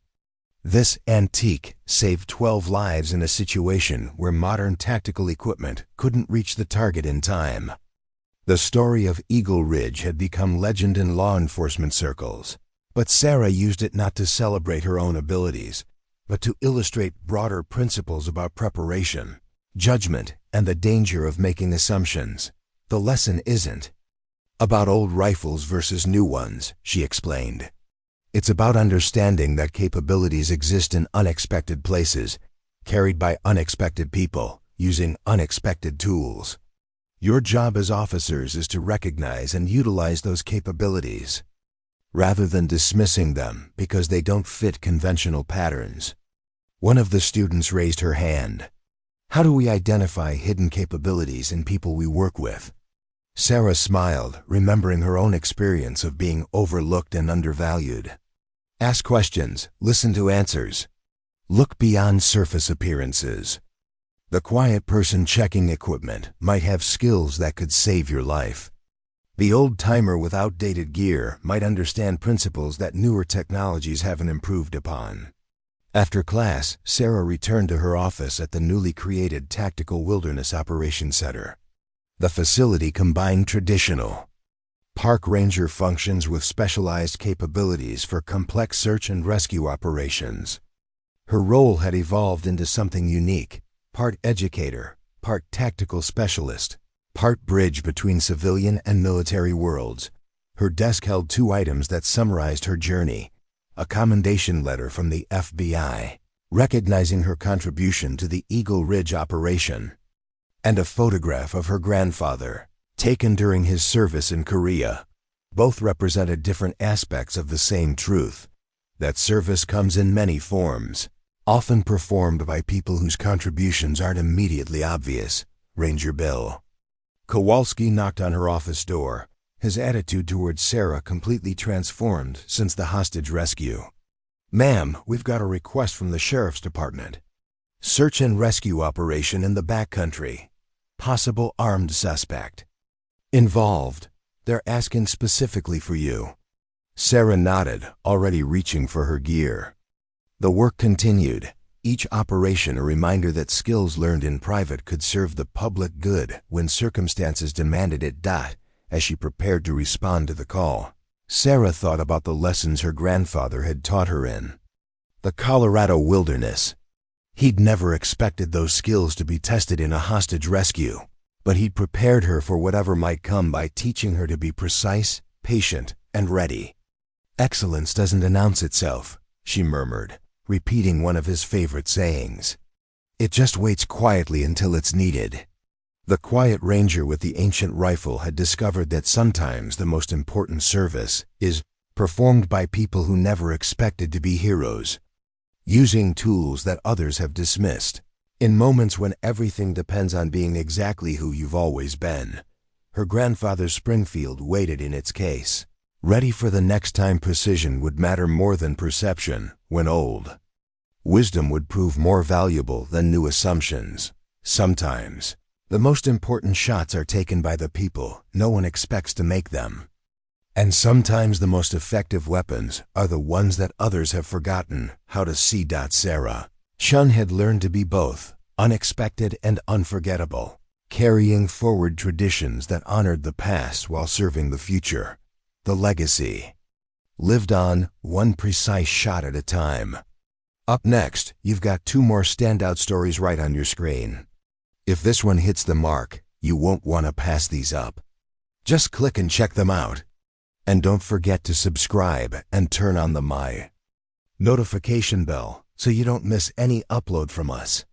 this antique saved 12 lives in a situation where modern tactical equipment couldn't reach the target in time. The story of Eagle Ridge had become legend in law enforcement circles, but Sarah used it not to celebrate her own abilities, but to illustrate broader principles about preparation, judgment, and the danger of making assumptions. The lesson isn't about old rifles versus new ones, she explained. It's about understanding that capabilities exist in unexpected places, carried by unexpected people, using unexpected tools. Your job as officers is to recognize and utilize those capabilities, rather than dismissing them because they don't fit conventional patterns. One of the students raised her hand. How do we identify hidden capabilities in people we work with? Sarah smiled, remembering her own experience of being overlooked and undervalued. Ask questions, listen to answers. Look beyond surface appearances. The quiet person checking equipment might have skills that could save your life. The old-timer with outdated gear might understand principles that newer technologies haven't improved upon. After class, Sarah returned to her office at the newly created Tactical Wilderness Operations Center. The facility combined traditional park ranger functions with specialized capabilities for complex search and rescue operations. Her role had evolved into something unique, part educator, part tactical specialist, part bridge between civilian and military worlds. Her desk held 2 items that summarized her journey: a commendation letter from the FBI, recognizing her contribution to the Eagle Ridge operation, and a photograph of her grandfather, taken during his service in Korea. Both represented different aspects of the same truth, that service comes in many forms, often performed by people whose contributions aren't immediately obvious. Ranger Bill Kowalski knocked on her office door, his attitude towards Sarah completely transformed since the hostage rescue. "Ma'am, we've got a request from the Sheriff's Department. Search and rescue operation in the backcountry. Possible armed suspect involved. They're asking specifically for you." Sarah nodded, already reaching for her gear. The work continued, each operation a reminder that skills learned in private could serve the public good when circumstances demanded it. As she prepared to respond to the call, Sarah thought about the lessons her grandfather had taught her in the Colorado wilderness. He'd never expected those skills to be tested in a hostage rescue, but he'd prepared her for whatever might come by teaching her to be precise, patient, and ready. "Excellence doesn't announce itself," she murmured, repeating one of his favorite sayings. "It just waits quietly until it's needed." The quiet ranger with the ancient rifle had discovered that sometimes the most important service is performed by people who never expected to be heroes, using tools that others have dismissed. In moments when everything depends on being exactly who you've always been, her grandfather's Springfield waited in its case, ready for the next time precision would matter more than perception. When old wisdom would prove more valuable than new assumptions. Sometimes the most important shots are taken by the people no one expects to make them. And sometimes the most effective weapons are the ones that others have forgotten how to see. Sarah Shun had learned to be both unexpected and unforgettable, carrying forward traditions that honored the past while serving the future. The legacy lived on, one precise shot at a time. Up next, you've got 2 more standout stories right on your screen. If this one hits the mark, you won't want to pass these up. Just click and check them out. And don't forget to subscribe and turn on the notification bell so you don't miss any upload from us.